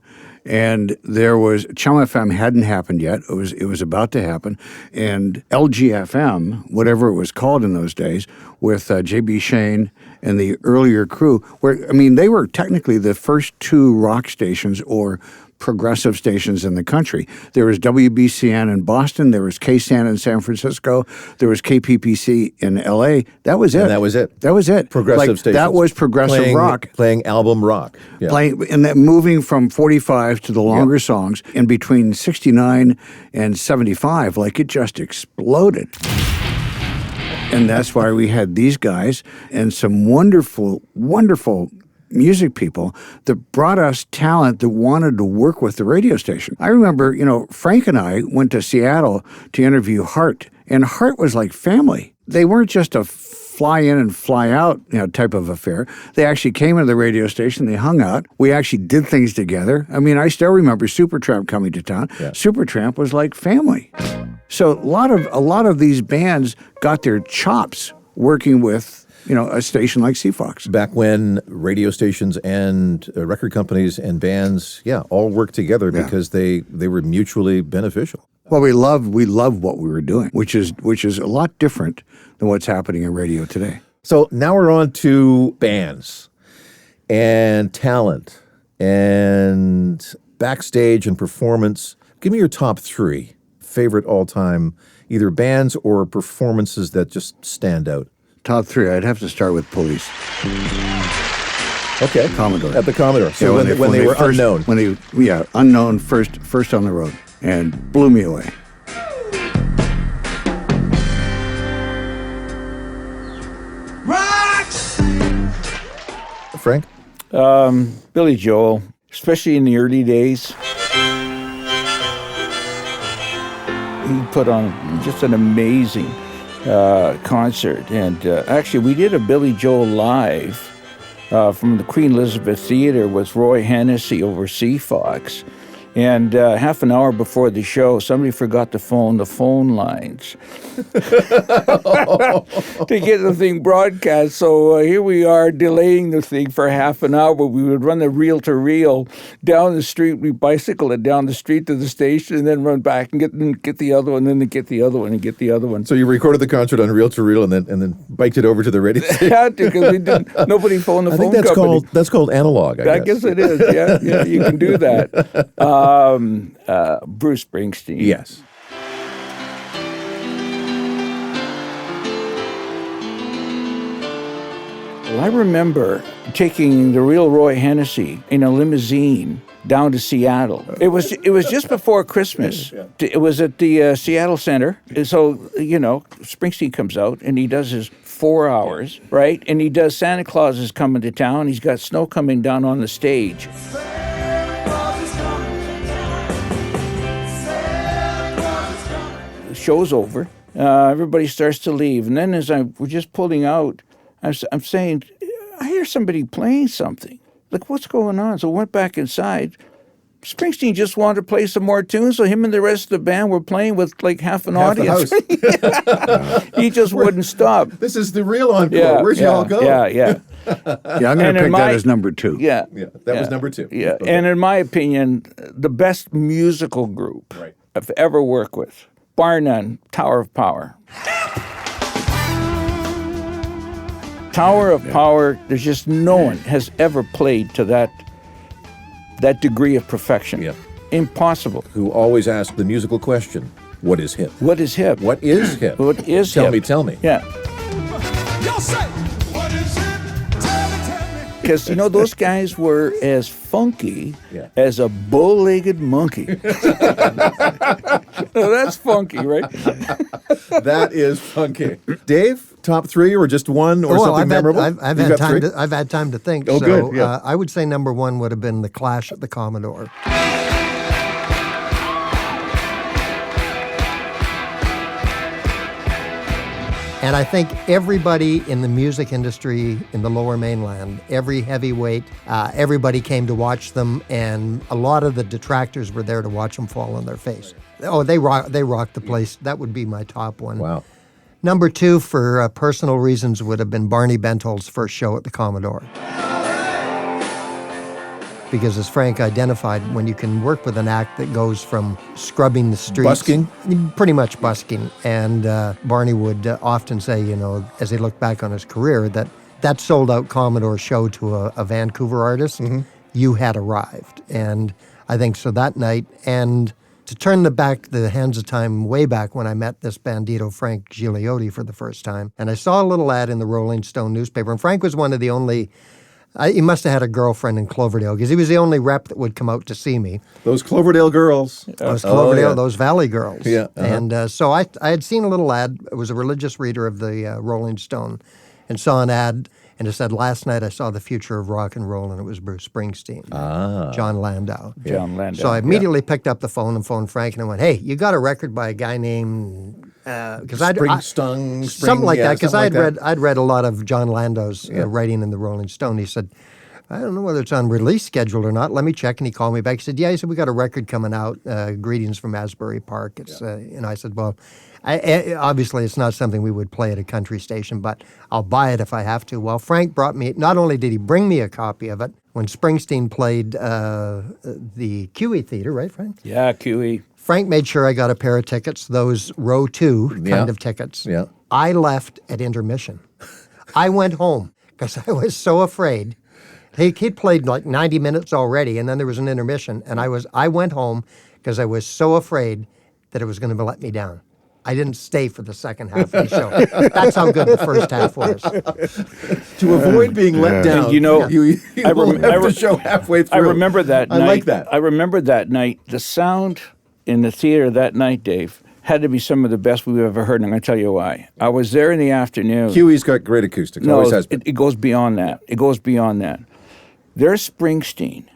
And there was CHOM FM hadn't happened yet. It was about to happen. And LGFM, whatever it was called in those days, with J.B. Shane and the earlier crew, they were technically the first 2 rock stations or progressive stations in the country. There was WBCN in Boston. There was KSAN in San Francisco. There was KPPC in L.A. That was it. And that was it. That was it. Progressive stations. That was progressive rock. Playing album rock. Yeah. And then moving from 45 to the longer songs, and between 69 and 75, it just exploded. And that's why we had these guys and some wonderful, wonderful music people that brought us talent that wanted to work with the radio station. I remember, Frank and I went to Seattle to interview Hart, and Hart was like family. They weren't just a fly in and fly out, type of affair. They actually came into the radio station, they hung out. We actually did things together. I still remember Supertramp coming to town. Yeah. Supertramp was like family. So a lot of these bands got their chops working with a station like CFOX. Back when radio stations and record companies and bands, all worked together because they were mutually beneficial. Well, we love what we were doing, which is a lot different than what's happening in radio today. So now we're on to bands and talent and backstage and performance. Give me your top 3 favorite all-time, either bands or performances that just stand out. Top 3, I'd have to start with Police. Okay. Commodore. At the Commodore. So when they were first, unknown. Unknown, first on the road, and blew me away. Frank? Billy Joel, especially in the early days. He put on just an amazing concert. And actually, we did a Billy Joel live from the Queen Elizabeth Theatre with Roy Hennessy over CFOX. And half an hour before the show, somebody forgot to phone the phone lines to get the thing broadcast. So here we are delaying the thing for half an hour. We would run the reel-to-reel down the street. We bicycle it down the street to the station and then run back and get the other one, and then get the other one and get the other one. So you recorded the concert on reel-to-reel and then biked it over to the radio station? Yeah, because nobody phoned the phone company. That's called analog, I guess it is. Yeah, you can do that. Bruce Springsteen. Yes. Well, I remember taking the real Roy Hennessy in a limousine down to Seattle. It was just before Christmas. It was at the Seattle Center. So, Springsteen comes out and he does his 4 hours, right? And he does Santa Claus is Coming to Town. He's got snow coming down on the stage. The show's over. Everybody starts to leave. And then we're just pulling out, I'm saying, I hear somebody playing something. Like, what's going on? So I went back inside. Springsteen just wanted to play some more tunes, so him and the rest of the band were playing with like half an audience. He just wouldn't stop. This is the real encore. Yeah, Where'd y'all go? Yeah. Yeah, I'm going to pick that as number 2. Yeah. That was number 2. Yeah, Okay. and in my opinion, the best musical group I've ever worked with, bar none, Tower of Power. Tower of Power, there's just no one has ever played to that degree of perfection. Yeah. Impossible. Who always ask the musical question, what is hip? What is hip? What is hip? What is Tell hip? me, tell me. Yeah. Y'all say, what is it? Tell me, tell me. because, those guys were as funky as a bow-legged monkey. That's funky, right? That is funky. Dave, top three or just one or something memorable? I've You had got time. three? I've had time to think. Oh, so, good, yeah. I would say number one would have been the Clash at the Commodore. And I think everybody in the music industry in the Lower Mainland, every heavyweight, everybody came to watch them, and a lot of the detractors were there to watch them fall on their face. Oh, they rocked the place. That would be my top one. Wow. Number two, for personal reasons, would have been Barney Bentold's first show at the Commodore. Because as Frank identified, when you can work with an act that goes from scrubbing the streets... Busking? Pretty much busking. And Barney would often say, as he looked back on his career, that sold-out Commodore show to a Vancouver artist, you had arrived. And I think so that night, and to turn the hands of time way back when I met this bandito, Frank Gigliotti, for the first time, and I saw a little ad in the Rolling Stone newspaper, and Frank was one of the only... he must have had a girlfriend in Cloverdale because he was the only rep that would come out to see me. Those Cloverdale girls. Those Cloverdale, those Valley girls. Yeah. And so I had seen a little ad. I was a religious reader of the Rolling Stone and saw an ad, and it said, "Last night I saw the future of rock and roll," and it was Bruce Springsteen, John Landau. John Landau. So I immediately picked up the phone and phoned Frank and I went, "Hey, you got a record by a guy named..." Something like that, because I'd read a lot of John Landau's writing in the Rolling Stone. He said, "I don't know whether it's on release schedule or not. Let me check." And he called me back. He said, "Yeah." He said, "We got a record coming out. Greetings from Asbury Park." It's I said, "Well, obviously it's not something we would play at a country station, but I'll buy it if I have to." Well, Frank brought me. Not only did he bring me a copy of it when Springsteen played the QE Theater, right, Frank? Yeah, QE. Frank made sure I got a pair of tickets, those row 2 kind of tickets. Yeah. I left at intermission. I went home because I was so afraid. He'd played like 90 minutes already, and then there was an intermission, and I went home because I was so afraid that it was going to let me down. I didn't stay for the second half of the show. That's how good the first half was. To avoid being let down, you left the show halfway through. I remember that night. I like that. I remember that night. The sound in the theater that night, Dave, had to be some of the best we've ever heard, and I'm going to tell you why. I was there in the afternoon. QE's got great acoustics. No, always has been. It goes beyond that. It goes beyond that. There's Springsteen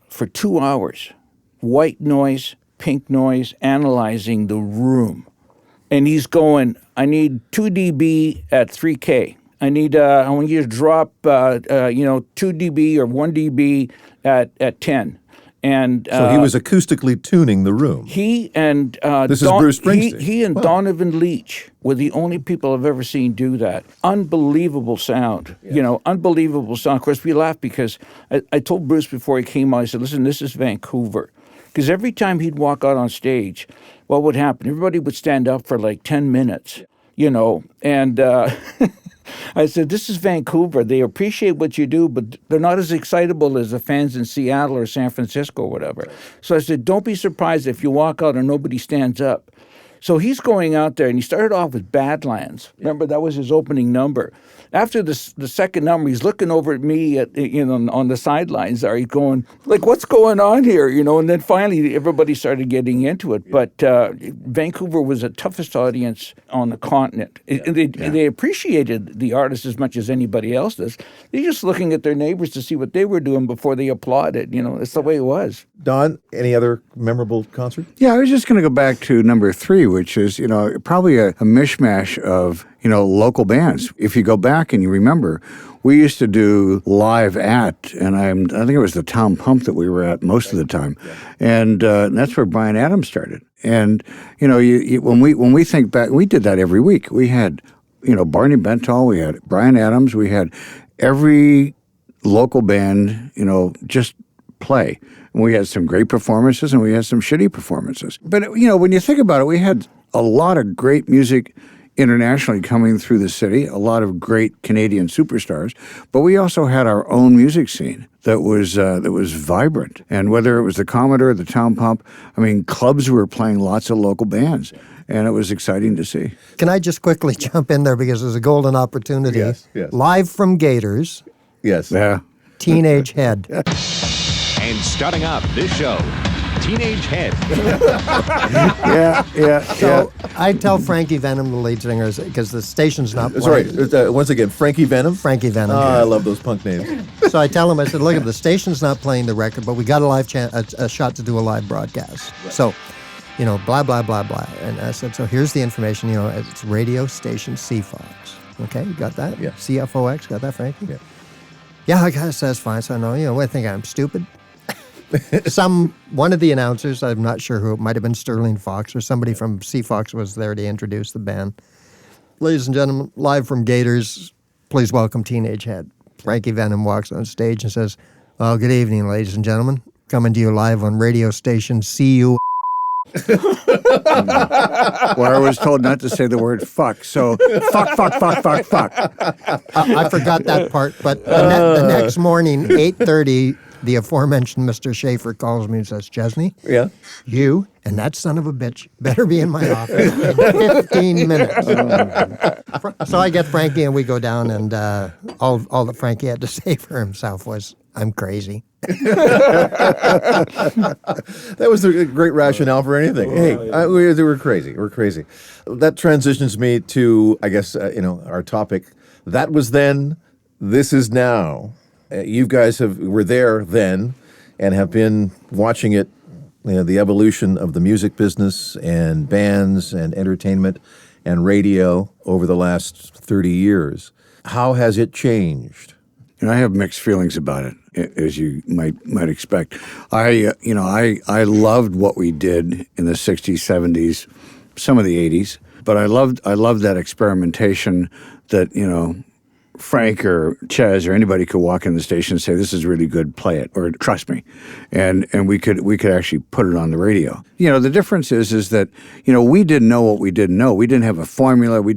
for 2 hours, white noise, pink noise, analyzing the room. And he's going, "I need 2 dB at 3K. I want you to drop, 2 dB or 1 dB at 10. And So he was acoustically tuning the room. He and This is Bruce Springsteen. He and Donovan Leitch were the only people I've ever seen do that. Unbelievable sound, unbelievable sound. Of course, we laughed because I told Bruce before he came out, I said, "Listen, this is Vancouver." Because every time he'd walk out on stage, what would happen? Everybody would stand up for like 10 minutes, and I said, "This is Vancouver. They appreciate what you do, but they're not as excitable as the fans in Seattle or San Francisco or whatever." So I said, "Don't be surprised if you walk out and nobody stands up." So he's going out there, and he started off with Badlands. Remember, that was his opening number. After the second number, he's looking over at me on the sidelines there. He's going, like, "What's going on here?" And then finally everybody started getting into it. But Vancouver was the toughest audience on the continent. They appreciated the artist as much as anybody else does. They're just looking at their neighbors to see what they were doing before they applauded. It's the way it was. Don, any other memorable concert? Yeah, I was just going to go back to number 3, which is, probably a mishmash of, local bands. If you go back and you remember, we used to do live at, and I think it was the Town Pump that we were at most of the time. And that's where Bryan Adams started. And, when we think back, we did that every week. We had, Barney Bentall, we had Bryan Adams, we had every local band, just play. And we had some great performances and we had some shitty performances. But, when you think about it, we had a lot of great music internationally coming through the city, a lot of great Canadian superstars, but we also had our own music scene that was vibrant. And whether it was the Commodore, the Town Pump, clubs were playing lots of local bands, and it was exciting to see. Can I just quickly jump in there because there's a golden opportunity? Yes. Live from Gators. Yes. Yeah. Teenage Head. And starting off this show, Teenage Head. So I tell Frankie Venom, the lead singer, because the station's not Sorry, playing. once again, Frankie Venom? Frankie Venom. I love those punk names. So I tell him, I said, look, the station's not playing the record, but we got a live a shot to do a live broadcast. Right. So, blah, blah, blah, blah. And I said, so here's the information, it's radio station CFOX. Okay, you got that? Yeah. CFOX, got that, Frankie? Yeah. Yeah, I guess that's fine. So I think I'm stupid. One of the announcers, I'm not sure who, it might have been Sterling Fox or somebody from CFOX was there to introduce the band. Ladies and gentlemen, live from Gators, please welcome Teenage Head. Frankie Venom walks on stage and says, well, good evening, ladies and gentlemen. Coming to you live on radio station CU. Well, I was told not to say the word fuck, so fuck. I forgot that part, but the next morning, 8:30, the aforementioned Mr. Shafer calls me and says, Chesney, Yeah. you and that son of a bitch better be in my office in 15 minutes. So I get Frankie and we go down, and all that Frankie had to say for himself was, I'm crazy. That was a great rationale for anything. We were crazy. We're crazy. That transitions me to, I guess, our topic. That was then. This is now. You guys were there then and have been watching it, the evolution of the music business and bands and entertainment and radio over the last 30 years. How has it changed? I have mixed feelings about it, as you might expect. I loved what we did in the 60s, 70s, some of the 80s, but I loved that experimentation that, Frank or Ches or anybody could walk in the station and say, this is really good, play it, or trust me. And we could actually put it on the radio. The difference is that, we didn't know what we didn't know. We didn't have a formula. We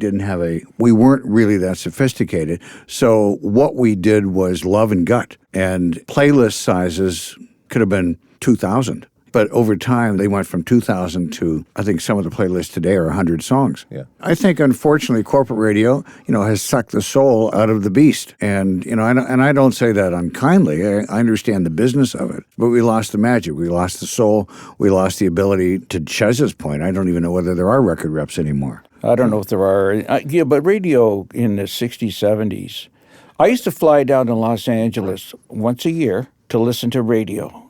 weren't really that sophisticated. So what we did was love and gut. And playlist sizes could have been 2,000. But over time, they went from 2,000 to, I think some of the playlists today are 100 songs. Yeah. I think, unfortunately, corporate radio, has sucked the soul out of the beast. And, I don't say that unkindly. I understand the business of it. But we lost the magic. We lost the soul. We lost the ability, to Chez's point, I don't even know whether there are record reps anymore. I don't know if there are. But radio in the 60s, 70s. I used to fly down to Los Angeles once a year to listen to radio.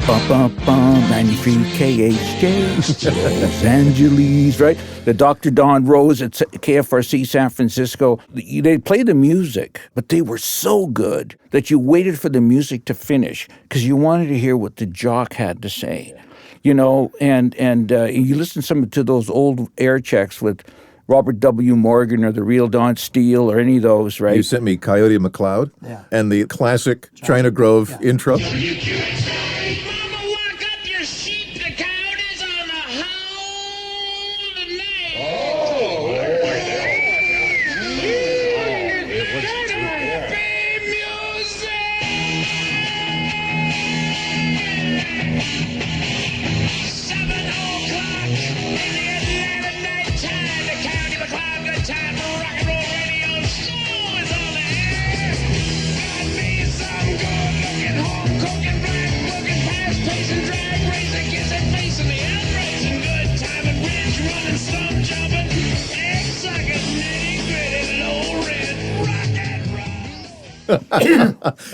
93 KHJ, Los Angeles, right? The Dr. Don Rose at KFRC San Francisco. They'd play the music, but they were so good that you waited for the music to finish because you wanted to hear what the jock had to say, and you listen to those old air checks with Robert W. Morgan or the real Don Steele or any of those, right? You sent me Coyote McLeod and the classic China Grove intro.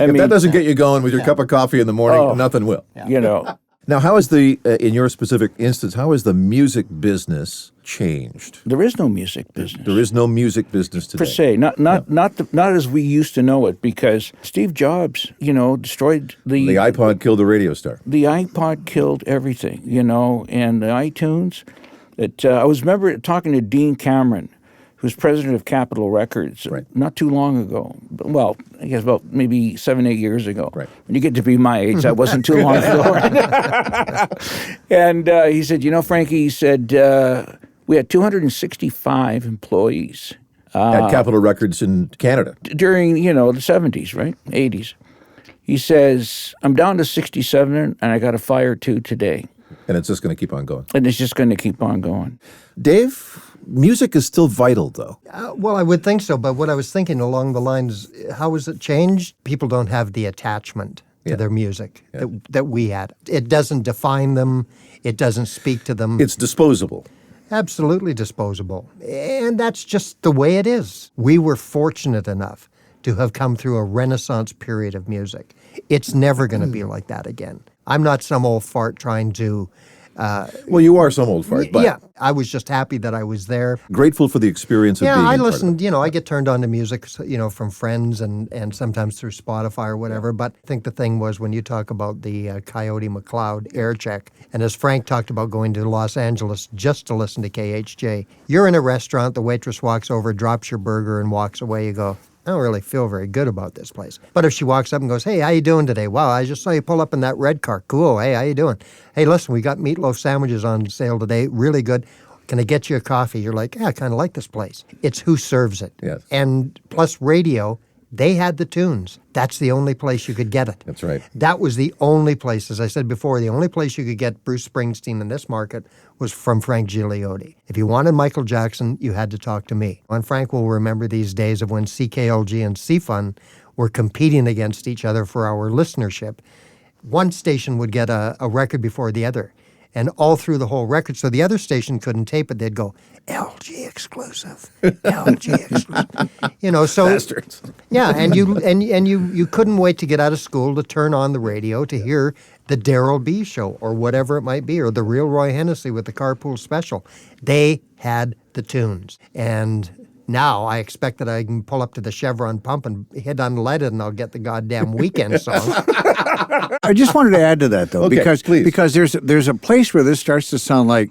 If that doesn't get you going with your cup of coffee in the morning, nothing will. Now, how is in your specific instance, how has the music business changed? There is no music business. There is no music business today. Per se, not as we used to know it, because Steve Jobs, destroyed the iPod killed the radio star. The iPod killed everything, and the iTunes. I remember talking to Dean Cameron, who's president of Capitol Records, not too long ago. Well, I guess about maybe 7-8 years ago. Right. When you get to be my age, that wasn't too long ago. And he said, Frankie, he said, we had 265 employees. At Capitol Records in Canada. During, the 70s, right? 80s. He says, I'm down to 67, and I got to fire 2 today. And it's just going to keep on going. And it's just going to keep on going. Dave, Music is still vital, though. Well, I would think so, but what I was thinking along the lines, how has it changed? People don't have the attachment to their music that we had. It doesn't define them. It doesn't speak to them. It's disposable. Absolutely disposable. And that's just the way it is. We were fortunate enough to have come through a renaissance period of music. It's never going to be like that again. I'm not some old fart trying to... Well, you are some old fart, but yeah, I was just happy that I was there. grateful for the experience of being Yeah, I part of it. listened, I get turned on to music, from friends and sometimes through Spotify or whatever. But I think the thing was when you talk about the Coyote McLeod air check, and as Frank talked about going to Los Angeles just to listen to KHJ, you're in a restaurant, the waitress walks over, drops your burger and walks away, you go, I don't really feel very good about this place. But if she walks up and goes, hey, how you doing today? Wow, I just saw you pull up in that red car. Cool. Hey, how you doing? Hey, listen, we got meatloaf sandwiches on sale today. Really good. Can I get you a coffee? You're like, yeah, I kind of like this place. It's who serves it. Yes. And plus radio, they had the tunes. That's the only place you could get it. That's right. That was the only place, as I said before, the only place you could get Bruce Springsteen in this market was from Frank Gigliotti. If you wanted Michael Jackson, you had to talk to me. And Frank will remember these days of when CKLG and CFUN were competing against each other for our listenership. One station would get a record before the other, and all through the whole record. So the other station couldn't tape it. They'd go, LG exclusive, LG exclusive. So Bastards. yeah, and you couldn't wait to get out of school to turn on the radio to hear the Daryl B show or whatever it might be, or the Real Roy Hennessy with the Carpool Special. They had the tunes. And now I expect that I can pull up to the Chevron pump and hit unleaded and I'll get the goddamn Weekend song. I just wanted to add to that, though, Okay, please. because there's a place where this starts to sound like,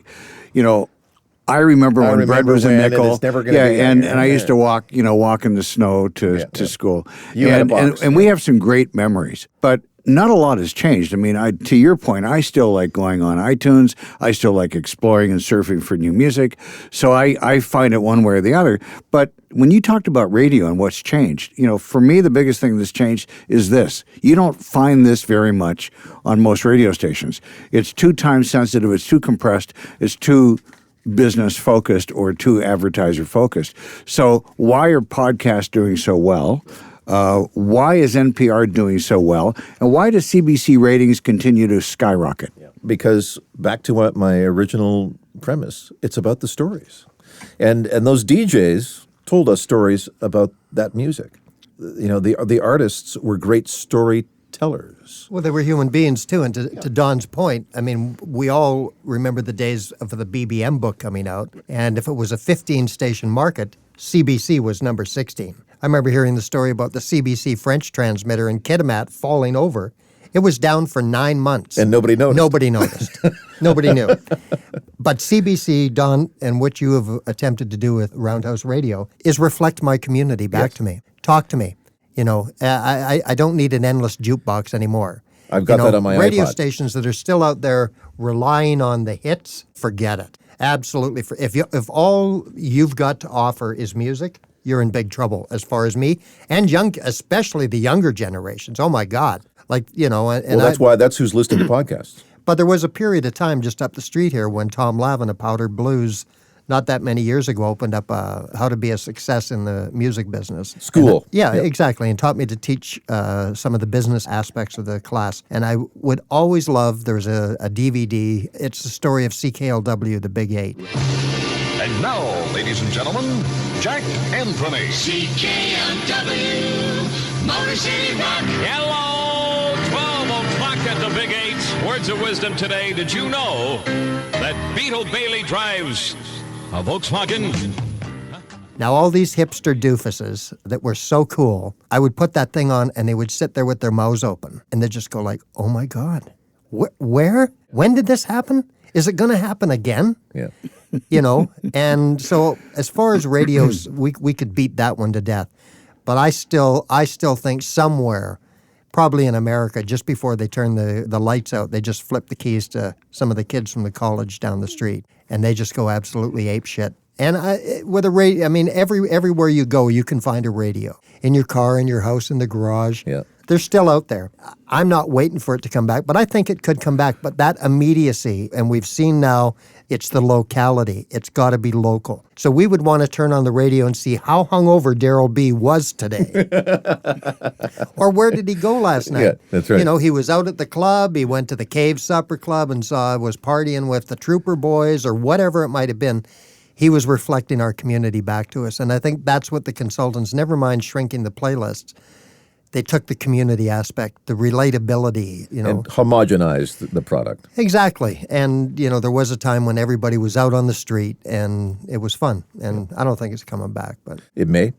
I remember when bread was a when, and nickel. it's never gonna be and there. I used to walk in the snow to school. You had a box, and we have some great memories, but not a lot has changed. I mean, to your point, I still like going on iTunes. I still like exploring and surfing for new music. So I find it one way or the other. But when you talked about radio and what's changed, for me, the biggest thing that's changed is this. You don't find this very much on most radio stations. It's too time sensitive. It's too compressed. It's too business focused or too advertiser focused. So why are podcasts doing so well? Why is NPR doing so well? And why do CBC ratings continue to skyrocket? Because back to what my original premise, it's about the stories. And those DJs told us stories about that music. The artists were great storytellers. Well, they were human beings, too. And to Don's point, I mean, we all remember the days of the BBM book coming out. And if it was a 15-station market, CBC was number 16. I remember hearing the story about the CBC French transmitter in Kitimat falling over. It was down for 9 months. And nobody noticed. Nobody noticed. Nobody knew. But CBC, Don, and what you have attempted to do with Roundhouse Radio is reflect my community back to me. Talk to me. I don't need an endless jukebox anymore. I've got that on my radio iPod. stations that are still out there relying on the hits, forget it. Absolutely. If all you've got to offer is music, you're in big trouble as far as me and especially the younger generations. Oh my God. That's who's listening to podcasts. But there was a period of time just up the street here when Tom Lavin of Powdered Blues, not that many years ago, opened up How to Be a Success in the Music Business. School. Exactly. And taught me to teach some of the business aspects of the class. And I would always love, there's a DVD, it's the story of CKLW, the Big Eight. And now, ladies and gentlemen, Jack Anthony. CKMW, Motor City Rock. Hello, 12 o'clock at the Big Eight. Words of wisdom today. Did you know that Beetle Bailey drives a Volkswagen? Now, all these hipster doofuses that were so cool, I would put that thing on and they would sit there with their mouths open and they'd just go like, oh my God, where? When did this happen? Is it going to happen again? Yeah. And so as far as radios, we could beat that one to death. But I still think somewhere, probably in America, just before they turn the lights out, they just flip the keys to some of the kids from the college down the street, and they just go absolutely apeshit. And with a radio, I mean, everywhere you go, you can find a radio. In your car, in your house, in the garage. Yeah. They're still out there. I'm not waiting for it to come back, but I think it could come back. But that immediacy, and we've seen now, it's the locality. It's got to be local. So we would want to turn on the radio and see how hungover Daryl B. was today. Or where did he go last night? Yeah, that's right. You know, he was out at the club. He went to the Cave Supper Club and was partying with the Trooper Boys or whatever it might have been. He was reflecting our community back to us. And I think that's what the consultants, never mind shrinking the playlists, they took the community aspect, the relatability, you know. And homogenized the product. Exactly. And, you know, there was a time when everybody was out on the street and it was fun. And I don't think it's coming back, but It may.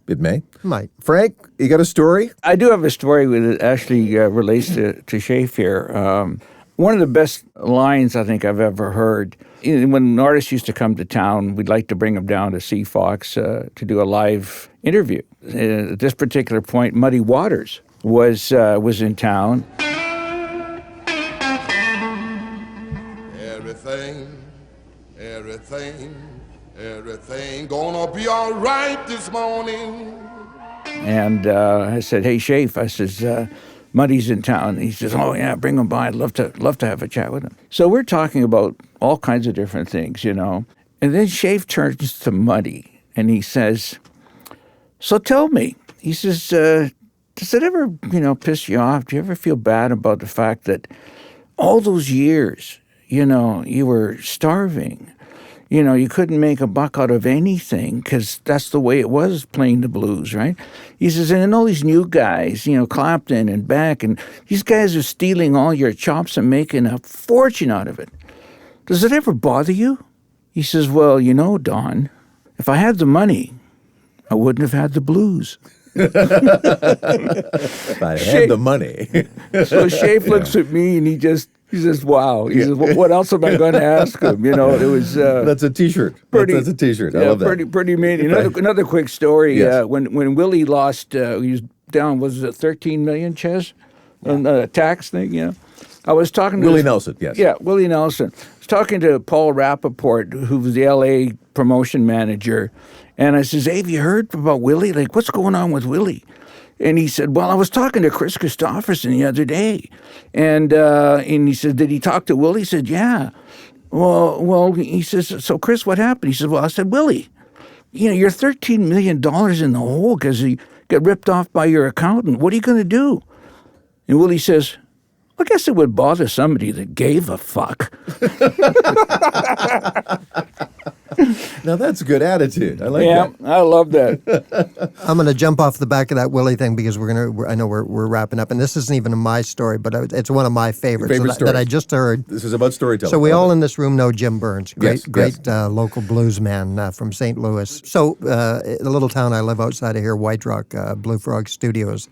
might. Frank, you got a story? I do have a story that actually relates to Shafer. One of the best lines I think I've ever heard. When an artist used to come to town, we'd like to bring him down to CFOX to do a live interview. At this particular point, Muddy Waters was in town. Everything gonna be all right this morning. And I said, "Hey, Shafe," I says, Muddy's in town. He says, "Oh yeah, bring him by. I'd love to have a chat with him." So we're talking about all kinds of different things, you know. And then Shafe turns to Muddy and he says, "So tell me," he says, "does it ever, piss you off? Do you ever feel bad about the fact that all those years, you were starving? You couldn't make a buck out of anything because that's the way it was playing the blues, right?" He says, "And then all these new guys, Clapton and Beck, and these guys are stealing all your chops and making a fortune out of it. Does it ever bother you?" He says, "Well, Don, if I had the money, I wouldn't have had the blues." If I had the money. So Shafe looks at me and he says, "Wow." He says, "Well, what else am I going to ask him?" It was... That's a T-shirt. That's a T-shirt. I love that. Pretty amazing. Another quick story. Yes. When Willie lost, he was down, was it 13 million, Ches? On the tax thing, I was talking to... Willie Nelson, yes. Yeah, Willie Nelson. I was talking to Paul Rappaport, who was the L.A. promotion manager, and I says, "Hey, have you heard about Willie? Like, what's going on with Willie?" And he said, "Well, I was talking to Chris Christopherson the other day." And he said, "Did he talk to Willie?" He said, "Yeah." Well, he says, "So, Chris, what happened?" He said, "Well," I said, "Willie, you're $13 million in the hole because you got ripped off by your accountant. What are you going to do?" And Willie says, "I guess it would bother somebody that gave a fuck." Now, that's a good attitude. I like that. Yeah, I love that. I'm going to jump off the back of that Willie thing because I know we're wrapping up, and this isn't even my story, but it's one of my favorites that I just heard. This is about storytelling. So we all in this room know Jim Burns, great Yes. local blues man from St. Louis. So the little town I live outside of here, White Rock, Blue Frog Studios,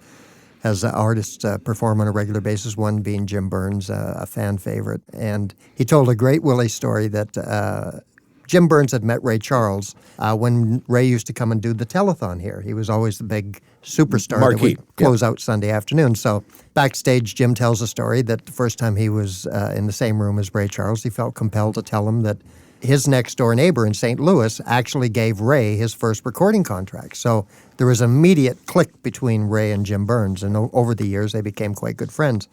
has artists perform on a regular basis, one being Jim Burns, a fan favorite. And he told a great Willie story that Jim Burns had met Ray Charles when Ray used to come and do the telethon here. He was always the big superstar that would close out Sunday afternoon. So backstage, Jim tells a story that the first time he was in the same room as Ray Charles, he felt compelled to tell him that his next-door neighbor in St. Louis actually gave Ray his first recording contract. So there was an immediate click between Ray and Jim Burns, and over the years they became quite good friends.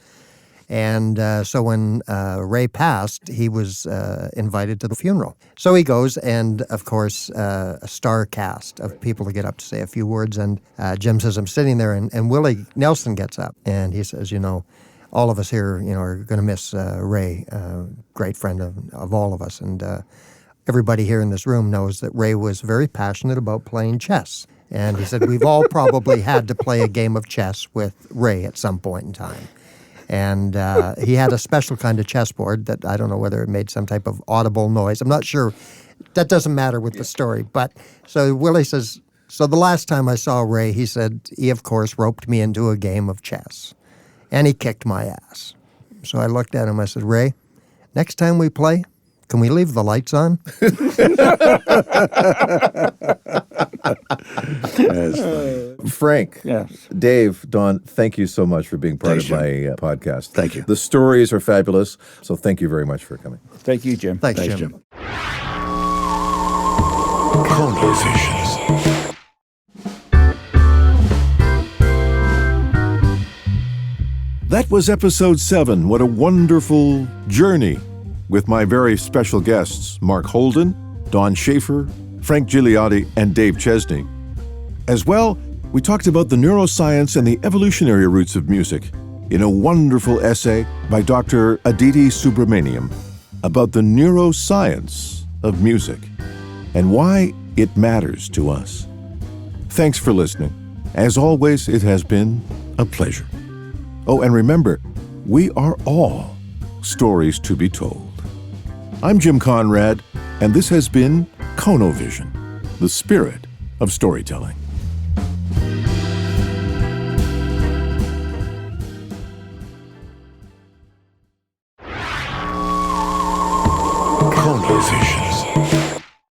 And so when Ray passed, he was invited to the funeral. So he goes, and of course, a star cast of people to get up to say a few words. And Jim says, "I'm sitting there," and Willie Nelson gets up, and he says, "All of us here, are going to miss Ray, great friend of all of us. And everybody here in this room knows that Ray was very passionate about playing chess." And he said, "We've all probably had to play a game of chess with Ray at some point in time." And he had a special kind of chessboard that I don't know whether it made some type of audible noise. I'm not sure. That doesn't matter with the story. But so Willie says, "So the last time I saw Ray," he said, "he, of course, roped me into a game of chess. And he kicked my ass." So I looked at him. I said, "Ray, next time we play, can we leave the lights on?" That's funny. Frank, Yes. Dave, Don, thank you so much for being part of my podcast. Thank you. The stories are fabulous, so thank you very much for coming. Thank you, Jim. Thanks, Jim. Cono Vision. That was episode 7. What a wonderful journey with my very special guests, Mark Holden, Don Shafer, Frank Gigliotti, and Dave Chesney. As well, we talked about the neuroscience and the evolutionary roots of music in a wonderful essay by Dr. Aditi Subramanian about the neuroscience of music and why it matters to us. Thanks for listening. As always, it has been a pleasure. Oh, and remember, we are all stories to be told. I'm Jim Conrad, and this has been Cono Vision, the spirit of storytelling.